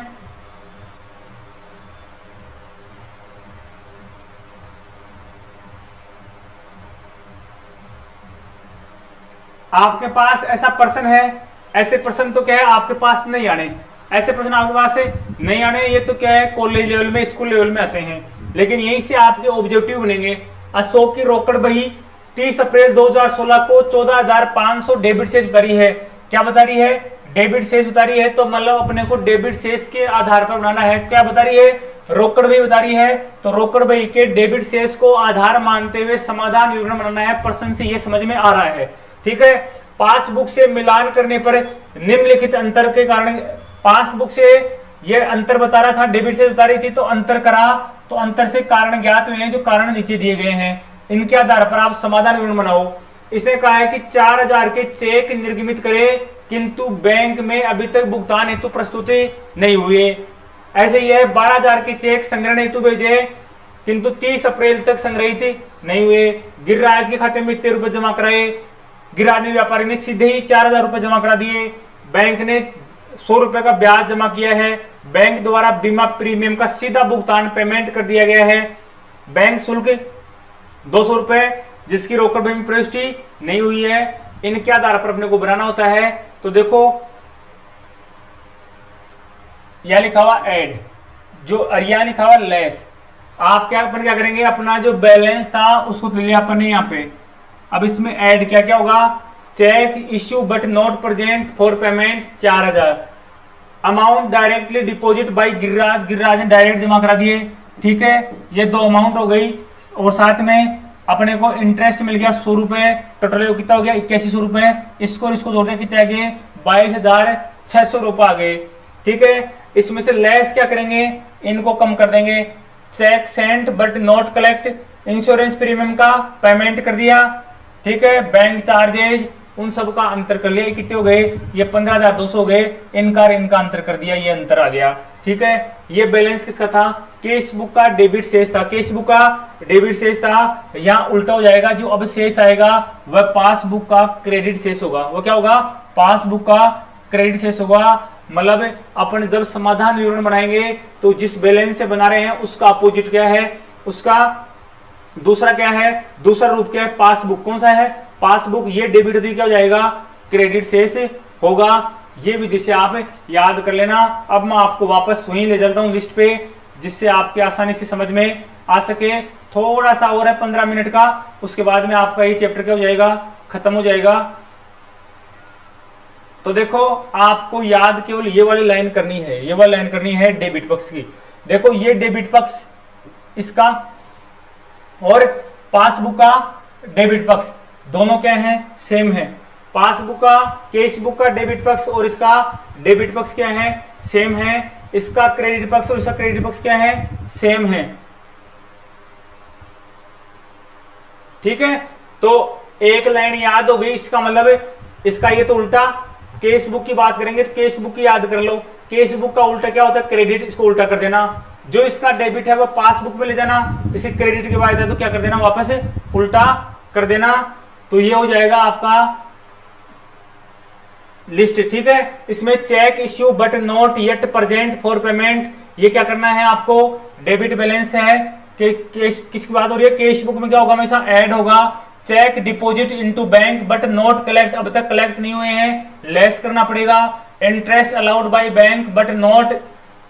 आपके पास ऐसा पर्सन है, ऐसे पर्सन तो क्या है आपके पास नहीं आने, ऐसे पर्सन आपके पास है नहीं आने। ये तो क्या है कॉलेज लेवल में, स्कूल लेवल में आते हैं, लेकिन यहीं से आपके ऑब्जेक्टिव बनेंगे। अशोक की रोकड़ बही 30 अप्रैल 2016 को 14,500 डेबिट शेष बता रही है। क्या बता रही है, डेबिट शेष बता रही है। तो मतलब अपने को डेबिट शेष के आधार पर बनाना है। क्या बता रही है, रोकड़ बही बता रही है। तो रोकड़ बही के डेबिट शेष को आधार मानते हुए समाधान विवरण बनाना है। प्रश्न से ये समझ में आ रहा है। ठीक है, पासबुक से मिलान करने पर निम्नलिखित अंतर के कारण, पासबुक से ये अंतर बता रहा था, डेबिट से बता रही थी, तो अंतर करा, तो अंतर से कारण ज्ञात हुए हैं, जो कारण नीचे दिए गए हैं। इनके आधार पर आप समाधान विवरण बनाओ। इसने कहा है कि 4,000 के चेक निर्गमित करे, किंतु बैंक में अभी तक भुगतान हेतु प्रस्तुति नहीं हुए। ऐसे ही है 12,000 के चेक संग्रहण हेतु भेजे, किंतु 30 अप्रैल तक संग्रहित नहीं हुए। गिरिराज के खाते में इतने रुपए जमा कराए, गिरिराज व्यापारी ने सीधे ही 4,000 रुपए जमा करा दिए। बैंक ने 100 रुपए का ब्याज जमा किया है। बैंक द्वारा बीमा प्रीमियम का सीधा भुगतान पेमेंट कर दिया गया है। बैंक शुल्क 200 रुपए, जिसकी रोकड़ में प्रविष्टि नहीं हुई है। इनके आधार पर अपने को बनाना होता है। तो देखो यह लिखा हुआ ऐड, जो अरिया लिखा हुआ लेस। आप क्या अपन क्या करेंगे, अपना जो बैलेंस था उसको तो लिया अपन ने यहाँ पे। अब इसमें ऐड क्या क्या होगा, cheque issue but not present for payment 4,000, amount directly deposit by Giriraj, Giriraj ने डायरेक्ट जमा करा दिए। ठीक है, ये दो अमाउंट हो गई। और साथ में अपने को इंटरेस्ट मिल गया 100 रुपए, टोटल कितना हो गया 8100 रुपए। इसको जोड़ दिया, कितने आ गए 22,600 रुपए आ गए। ठीक है, इसमें से लेस क्या करेंगे, इनको कम कर देंगे। Cheque sent but not collect, insurance premium का पेमेंट कर दिया। ठीक है, बैंक चार्जेज, उन सब का अंतर कर लिया। कितने हो गए, ये 15,200 हो गए। इनका अंतर कर दिया, ये अंतर आ गया। ठीक है, ये बैलेंस किसका था, कैश बुक का डेबिट शेष था। कैश बुक का डेबिट शेष था, यहाँ उल्टा हो जाएगा। जो अब शेष आएगा वह पासबुक का क्रेडिट शेष होगा। वो क्या होगा, पासबुक का क्रेडिट शेष होगा। मतलब अपन जब समाधान विवरण बनाएंगे तो जिस बैलेंस से बना रहे हैं उसका अपोजिट क्या है, उसका दूसरा क्या है, दूसरा रूप क्या है, पासबुक। कौन सा है, पासबुक। ये डेबिट होती क्या हो जाएगा, क्रेडिट शेष होगा। ये विधि से आप याद कर लेना। अब मैं आपको वापस वहीं ले चलता हूं लिस्ट पे, जिससे आपके आसानी से समझ में आ सके। थोड़ा सा और है 15 मिनट का, उसके बाद में आपका ये चैप्टर क्या हो जाएगा, खत्म हो जाएगा। तो देखो आपको याद केवल ये वाली लाइन करनी है, ये वाली लाइन करनी है डेबिट पक्ष की। देखो ये डेबिट पक्ष इसका और पासबुक का डेबिट पक्ष दोनों क्या है, सेम है। पासबुक का, कैश बुक का डेबिट पक्ष और इसका डेबिट पक्ष क्या है, सेम है। इसका क्रेडिट पक्ष और इसका क्रेडिट पक्ष क्या है, सेम है। ठीक है, तो एक लाइन याद हो गई। इसका मतलब इसका ये तो उल्टा, कैश बुक की बात करेंगे तो कैश बुक की याद कर लो। कैश बुक का उल्टा क्या होता है, क्रेडिट। इसको उल्टा कर देना। जो इसका डेबिट है वो पासबुक में ले जाना, इसे क्रेडिट के बाद है तो क्या कर देना, वापस उल्टा कर देना। तो ये हो जाएगा आपका लिस्ट। ठीक है, इसमें cheque issue but not yet present for payment, ये क्या करना है आपको, डेबिट बैलेंस है कि किसकी बात हो रही है, कैश बुक में क्या होगा, हमेशा ऐड होगा। Cheque deposit into bank but not collect, अब तक कलेक्ट नहीं हुए हैं, लेस करना पड़ेगा। Interest allowed by bank but not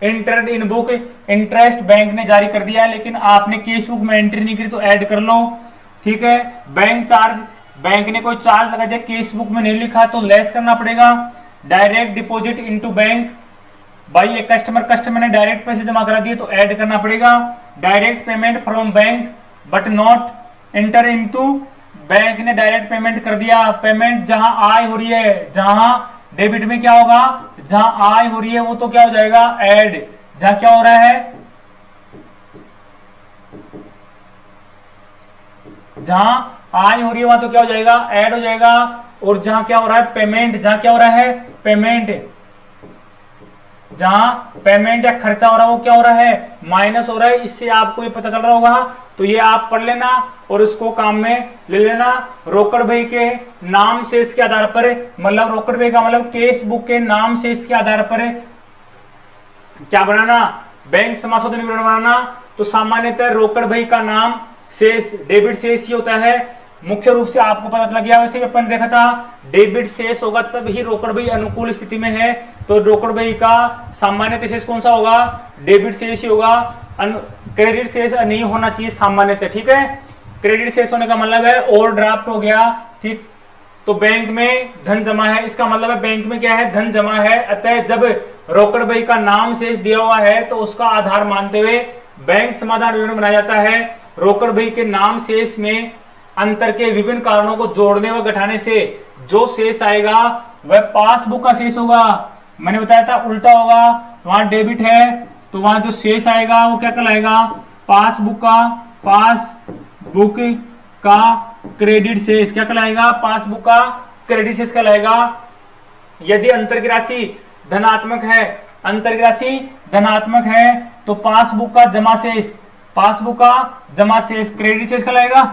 entered in book, interest bank ने जारी कर दिया है लेकिन आपने कैश बुक में एंट्री नहीं करी तो ऐड कर लो। ठीक है, बैंक चार्ज, बैंक ने कोई चार्ज लगा दिया, केस बुक में नहीं लिखा तो लेस करना पड़ेगा। Direct deposit into bank by a customer, customer ने डायरेक्ट पैसे जमा करा दिए तो ऐड करना पड़ेगा। Direct payment from bank but not enter into bank ने डायरेक्ट पेमेंट कर दिया, पेमेंट जहां आय हो रही है, जहां डेबिट में क्या होगा, जहां आय हो रही है वो तो क्या हो जाएगा ऐड, जहां क्या हो रहा है, जहां आय हो रही है वहां तो क्या हो जाएगा ऐड हो जाएगा, और जहां क्या हो रहा है पेमेंट, जहां क्या हो रहा है पेमेंट, जहां पेमेंट या खर्चा हो रहा है वो क्या हो रहा है माइनस हो रहा है। इससे आपको ये पता चल रहा होगा, तो ये आप पढ़ लेना और इसको काम में ले लेना। रोकड़ बही के नाम से इसके आधार पर, मतलब रोकड़ बही का मतलब केस बुक के नाम से इसके आधार पर क्या बनाना, बैंक समाशोधन विवरण बनाना। तो सामान्यतः रोकड़ बही का नाम शेष, डेबिट शेष ही होता है। मुख्य रूप से आपको पता चला गया, वैसे भी अपन देखा था डेबिट शेष होगा तब ही रोकड़ बही अनुकूल स्थिति में है। तो रोकड़ बही का सामान्यतः शेष कौन सा होगा, डेबिट शेष ही होगा, क्रेडिट शेष नहीं होना चाहिए सामान्यतः, ठीक है। क्रेडिट शेष होने का मतलब है ओवरड्राफ्ट हो गया, ठीक। तो बैंक में धन जमा है, इसका मतलब है बैंक में क्या है धन जमा है। अतः जब रोकड़ बही का नाम शेष दिया हुआ है तो उसका आधार मानते हुए बैंक समाधान विवरण बनाया जाता है। रोकड़ बही के नाम शेष में अंतर के विभिन्न कारणों को जोड़ने व घटाने से जो शेष आएगा वह पासबुक का शेष होगा। मैंने बताया था उल्टा होगा, वहां डेबिट है तो वहां जो शेष आएगा वो क्या कहलाएगा पासबुक का क्रेडिट शेष, क्या कहलाएगा पासबुक का क्रेडिट शेष कहलाएगा। यदि अंतर की राशि धनात्मक है, अंतर की राशि धनात्मक है तो पासबुक का जमा शेष, पासबुक का जमा शेष क्रेडिट शेष कहलाएगा,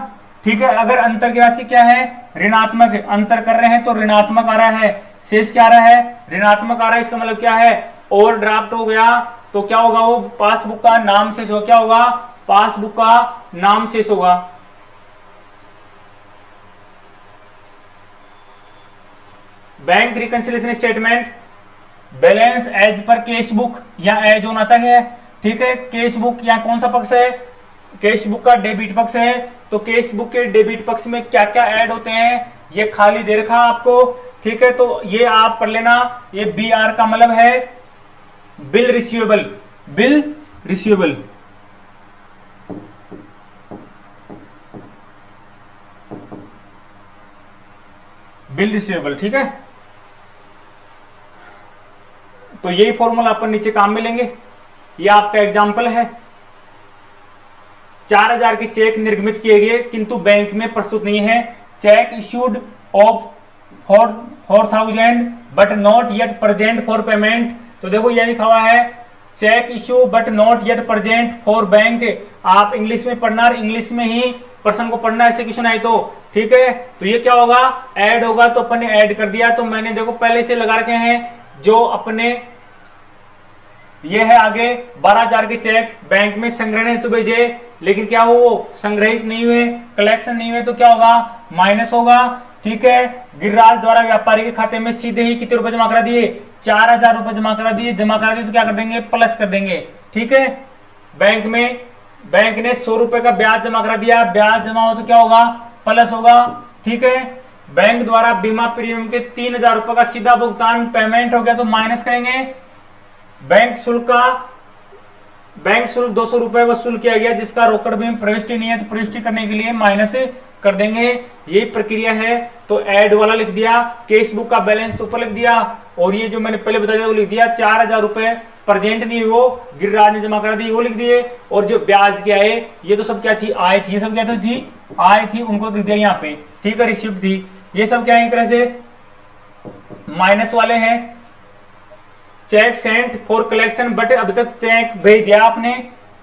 ठीक है। अगर अंतर की राशि क्या है ऋणात्मक है, अंतर कर रहे हैं तो ऋणात्मक आ रहा है, शेष क्या आ रहा है ऋणात्मक आ रहा है, इसका मतलब क्या है ओवरड्राफ्ट हो गया। तो क्या होगा वो पासबुक का नाम शेष होगा, क्या होगा पासबुक का नाम शेष होगा। Bank reconciliation statement balance as per cash book या एज ऑन आता है, ठीक है। केस बुक या कौन सा पक्ष है, केस बुक का डेबिट पक्ष है। तो केस बुक के डेबिट पक्ष में क्या क्या ऐड होते हैं ये खाली दे रखा आपको, ठीक है। तो ये आप पढ़ लेना, ये बी आर का मतलब है bill receivable, bill receivable, bill receivable, ठीक है। तो यही फॉर्मूला अपन नीचे काम में लेंगे। ये आपका एग्जाम्पल है, 4000 के चेक निर्गमित किए गए किंतु बैंक में प्रस्तुत नहीं है। Cheque issued of 4000 but not yet present for payment. तो देखो ये लिखा हुआ है cheque issue but not yet present for bank. आप इंग्लिश में पढ़ना, इंग्लिश में ही प्रश्न को पढ़ना, ऐसे क्वेश्चन आए तो, ठीक है। तो ये क्या होगा ऐड होगा, तो अपन ने ऐड कर दिया। तो मैंने देखो पहले से लगा रखे हैं जो अपने, ये है आगे 12000 के चेक बैंक में संग्रहण हेतु भेजे, लेकिन क्या वो संग्रहित नहीं हुए, कलेक्शन नहीं हुए, तो क्या होगा माइनस होगा, ठीक है। गिरिराज द्वारा व्यापारी के खाते में सीधे ही कितने रुपए जमा करा दिए 4000 रुपए जमा करा दिए, तो क्या कर देंगे प्लस कर देंगे, ठीक है। बैंक में बैंक ने 100 रुपए का ब्याज जमा करा दिया, ब्याज जमा हो तो क्या होगा प्लस होगा, ठीक है। बैंक द्वारा बीमा प्रीमियम के 3000 रुपए का सीधा भुगतान पेमेंट हो गया तो माइनस करेंगे। बैंक शुल्क 200 रुपए वसूल किया गया जिसका रोकड़ में प्रविष्टि नहीं है, तो प्रविष्टि करने के लिए माइनस कर देंगे, यही प्रक्रिया है। तो ऐड वाला लिख दिया, केस बुक का बैलेंस तो ऊपर लिख दिया, और ये जो मैंने पहले बता दिया वो लिख दिया। 4000 रुपए प्रेजेंट नहीं वो गिरिराज ने जमा करा दी वो लिख दिए, और जो ब्याज क्या है ये तो सब क्या थी आय थी, ये सब क्या थी आय थी, उनको लिख दिया यहाँ पे, ठीक है। रिसिप्ट थी, ये सब क्या है एक तरह से माइनस वाले हैं। Cheque sent for collection but अभी तक चेक भेज दिया आपने,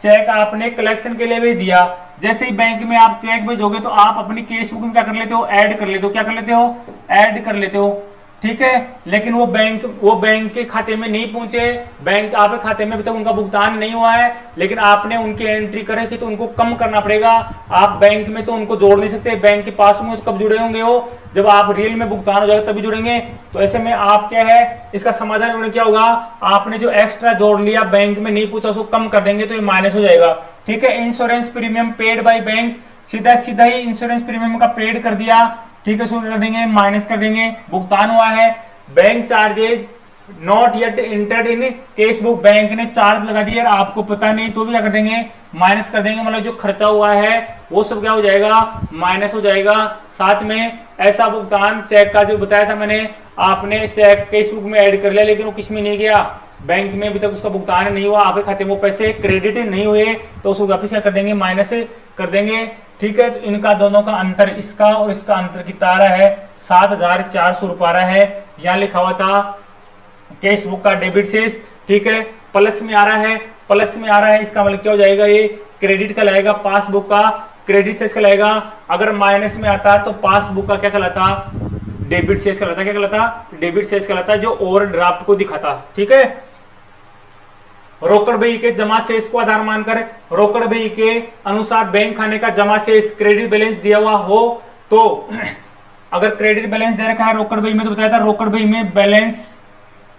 चेक आपने कलेक्शन के लिए भेज दिया। जैसे ही बैंक में आप चेक भेजोगे तो आप अपनी केस बुक में क्या कर लेते हो ऐड कर लेते हो, क्या कर लेते हो ऐड कर लेते हो, ठीक है। लेकिन वो बैंक के खाते में नहीं पहुंचे, बैंक आपके खाते में अभी तक उनका भुगतान नहीं हुआ है, लेकिन आपने उनकी एंट्री करे थी तो उनको कम करना पड़ेगा। आप बैंक में तो उनको जोड़ नहीं सकते, बैंक के पास में तो कब जुड़े होंगे वो जब आप रियल में भुगतान हो जाएगा तभी जुड़ेंगे। तो ऐसे में आप क्या है इसका समाधान उन्होंने क्या होगा, आपने जो एक्स्ट्रा जोड़ लिया बैंक में नहीं पूछा उसको कम कर देंगे तो ये माइनस हो जाएगा, ठीक है। Insurance premium paid by bank, सीधा सीधा ही इंश्योरेंस प्रीमियम का पेड कर दिया, ठीक है। उसको कर देंगे माइनस कर देंगे, भुगतान हुआ है। Bank charges not yet entered in cash book, bank ने चार्ज लगा दिया और आपको पता नहीं, तो भी क्या कर देंगे, माइनस कर देंगे। मतलब जो खर्चा हुआ है वो सब क्या हो जाएगा, माइनस हो जाएगा। साथ में ऐसा भुगतान चेक का जो बताया था मैंने, आपने चेक कैश बुक में ऐड कर लिया लेकिन वो किस में नहीं गया, बैंक में अभी तक उसका भुगतान नहीं हुआ, आपके खाते में वो पैसे क्रेडिट नहीं हुए, तो उसको वापस क्या कर देंगे, माइनस कर देंगे। ठीक है, तो इनका दोनों का अंतर, इसका और इसका अंतर कितना आ रहा है, 7,400 रुपया आ रहा है। यहाँ लिखा हुआ था कैश बुक का डेबिट शेष, ठीक है, प्लस में आ रहा है, प्लस में आ रहा है, इसका मतलब क्या हो जाएगा, ये क्रेडिट का लाएगा, पासबुक का क्रेडिट शेष कहलाएगा। अगर माइनस में आता तो पासबुक का क्या कहलाता, डेबिट शेष कहलाता। क्या कहलाता, डेबिट शेष कहलाता, जो ओवरड्राफ्ट को दिखाता। ठीक है, रोकड़ बही के जमा शेष को आधार मानकर, रोकड़ बही के अनुसार बैंक खाने का जमा शेष क्रेडिट बैलेंस दिया हुआ हो तो अगर क्रेडिट बैलेंस दे रखा है रोकड़ बही में, तो बताया था रोकड़ बही में बैलेंस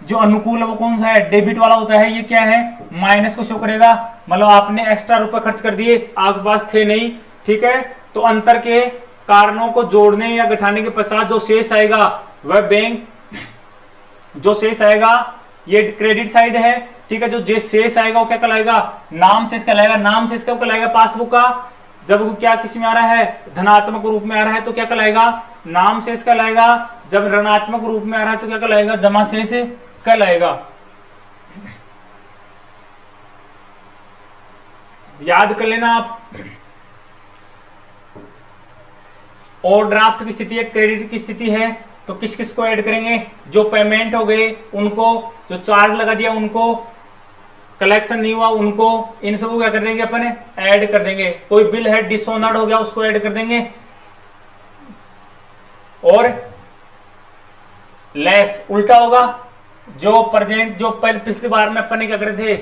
जो अनुकूल है वो कौन सा है, डेबिट वाला होता है। ये क्या है, माइनस को शो करेगा, मतलब आपने एक्स्ट्रा रुपए खर्च कर दिए, आपके पास थे नहीं। ठीक है, तो अंतर के कारणों को जोड़ने या घटाने के पश्चात जो शेष आएगा वह बैंक, जो शेष आएगा ये क्रेडिट साइड है। ठीक है, जो शेष आएगा वो क्या कहलाएगा, नाम शेष कहलाएगा। नाम शेष कब कहलाएगा, पासबुक का जब क्या किस में आ रहा है, धनात्मक रूप में आ रहा है तो क्या कहलाएगा, नाम शेष कहलाएगा। जब ऋणात्मक रूप में आ रहा है तो क्या कहलाएगा, जमा शेष कहलाएगा। याद कर लेना आप। ओवरड्राफ्ट की स्थिति है, क्रेडिट की स्थिति है, तो किस किस को ऐड करेंगे, जो पेमेंट हो गए उनको, जो चार्ज लगा दिया उनको, कलेक्शन नहीं हुआ उनको, इन सबको क्या कर देंगे अपन, ऐड कर देंगे। कोई बिल है डिसऑनर्ड हो गया उसको ऐड कर देंगे। और लेस उल्टा होगा, जो प्रेजेंट, जो पहले पिछली बार में अपन ने क्या करे थे,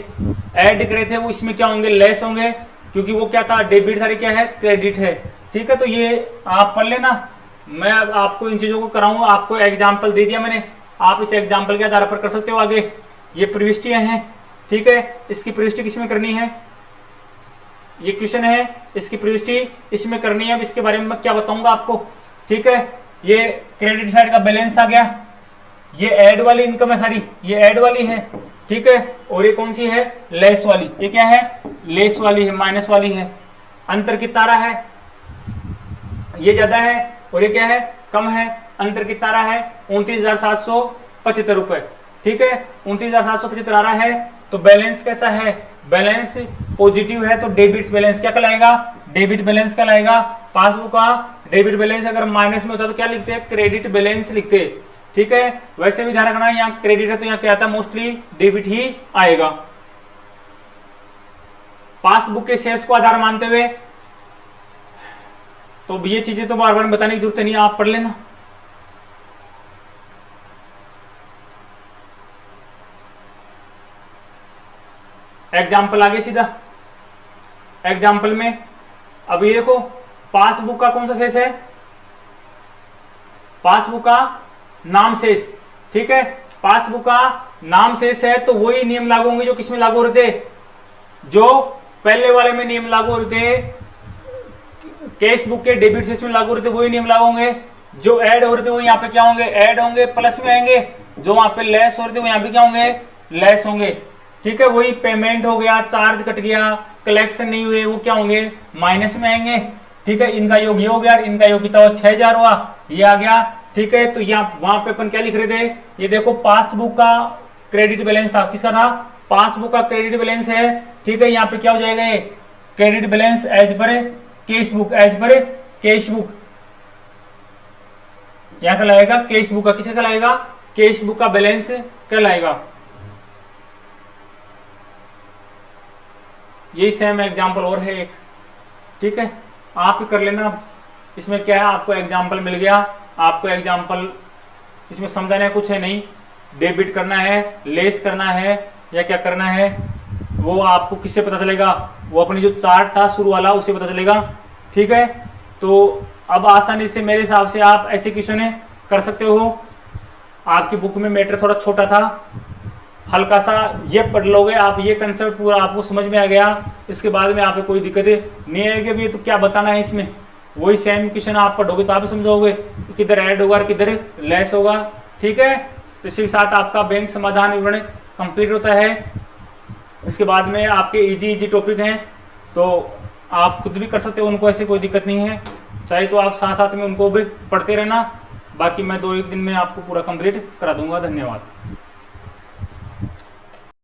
ऐड करे थे, वो इसमें क्या होंगे, लेस होंगे, क्योंकि वो क्या था, डेबिट था, क्या है, क्रेडिट है। ठीक है, तो ये आप पढ़ लेना, मैं आपको इन चीजों को कराऊंगा। आपको एग्जाम्पल दे दिया मैंने, आप इस एग्जाम्पल के आधार पर कर सकते हो आगे। ये प्रविष्टियां हैं, ठीक है, इसकी प्रविष्टि किसमें करनी है, ये क्वेश्चन है, इसकी प्रविष्टि इसमें करनी है। अब इसके बारे में मैं क्या बताऊंगा आपको। ठीक है, ये क्रेडिट साइड का बैलेंस आ गया, ये ऐड वाली इनकम है सारी, ये ऐड वाली है। ठीक है, और ये कौन सी है, लेस वाली, ये क्या है, लेस वाली है, माइनस वाली है। अंतर कितना रहा है, ये ज्यादा है और ये क्या है, कम है। अंतर कितना रहा है, 29,775 रुपए। ठीक है, 29,775 आ रहा है। तो बैलेंस कैसा है, बैलेंस पॉजिटिव है, तो डेबिट बैलेंस क्या कहलाएगा, डेबिट बैलेंस कहलाएगा। पासबुक का डेबिट बैलेंस अगर माइनस में होता तो क्या लिखते हैं, क्रेडिट बैलेंस लिखते। ठीक है, वैसे भी ध्यान रखना, यहाँ क्रेडिट है तो यहाँ क्या आता है, मोस्टली डेबिट ही आएगा। पासबुक के शेष को आधार मानते हुए, तो ये चीजें तो बार बार बताने की जरूरत नहीं, आप पढ़ लेना। एग्जाम्पल आगे सीधा, एग्जाम्पल में अब ये देखो, पासबुक का कौन सा शेष है, पासबुक का नाम शेष। ठीक है, पासबुक का नाम शेष है, तो वही नियम लागू होंगे जो किसमें लागू हो रहे थे, जो पहले वाले में नियम लागू हो रहे थे, कैश बुक के डेबिट शेष में लागू हो रहे थे, वही नियम लागू होंगे। जो ऐड हो रहे थे वो यहाँ पे क्या होंगे, ऐड होंगे, प्लस में आएंगे। जो वहां पे लेस हो रहे थे वो यहाँ पे क्या होंगे, लेस होंगे। ठीक है, वही पेमेंट हो गया, चार्ज कट गया, कलेक्शन नहीं हुए, वो क्या होंगे, माइनस में आएंगे। ठीक है, इनका योग ये हो गया, इनका योग कितना हुआ, 6,000 हुआ, ये आ गया। ठीक है, तो यहाँ वहां पे अपन क्या लिख रहे थे, ये देखो पासबुक का क्रेडिट बैलेंस था, किसका था, पासबुक का क्रेडिट बैलेंस है। ठीक है, यहाँ पे क्या हो जाएगा, ये credit balance as per cash book, as per cash book, यहाँ कहलाएगा कैश बुक का, किसे कहलाएगा, कैश बुक का बैलेंस कहलाएगा। यही सेम एग्जाम्पल और है एक। ठीक है, आप कर लेना, इसमें क्या है, आपको एग्जाम्पल मिल गया, आपको एग्जाम्पल इसमें समझाने कुछ है नहीं, डेबिट करना है, लेस करना है या क्या करना है, वो आपको किससे पता चलेगा, वो अपनी जो चार्ट था शुरू वाला उससे पता चलेगा। ठीक है, तो अब आसानी से मेरे हिसाब से आप ऐसे क्वेश्चन कर सकते हो। आपकी बुक में मैटर थोड़ा छोटा था, हल्का सा ये पढ़ लोगे आप, ये कंसेप्ट पूरा आपको समझ में आ गया, इसके बाद में आपको कोई दिक्कत नहीं आएगी। अभी तो क्या बताना है इसमें, वही सेम क्वेश्चन आप पढ़ोगे तो आप समझोगे किधर ऐड होगा और किधर लेस होगा। ठीक है, तो इसी के साथ आपका बैंक समाधान विवरण कंप्लीट होता है। इसके बाद में आपके इजी टॉपिक हैं, तो आप खुद भी कर सकते हो उनको, ऐसे कोई दिक्कत नहीं है। चाहे तो आप साथ साथ में उनको भी पढ़ते रहना। बाकी मैं 2-1 दिन में आपको पूरा कंप्लीट करा दूंगा। धन्यवाद।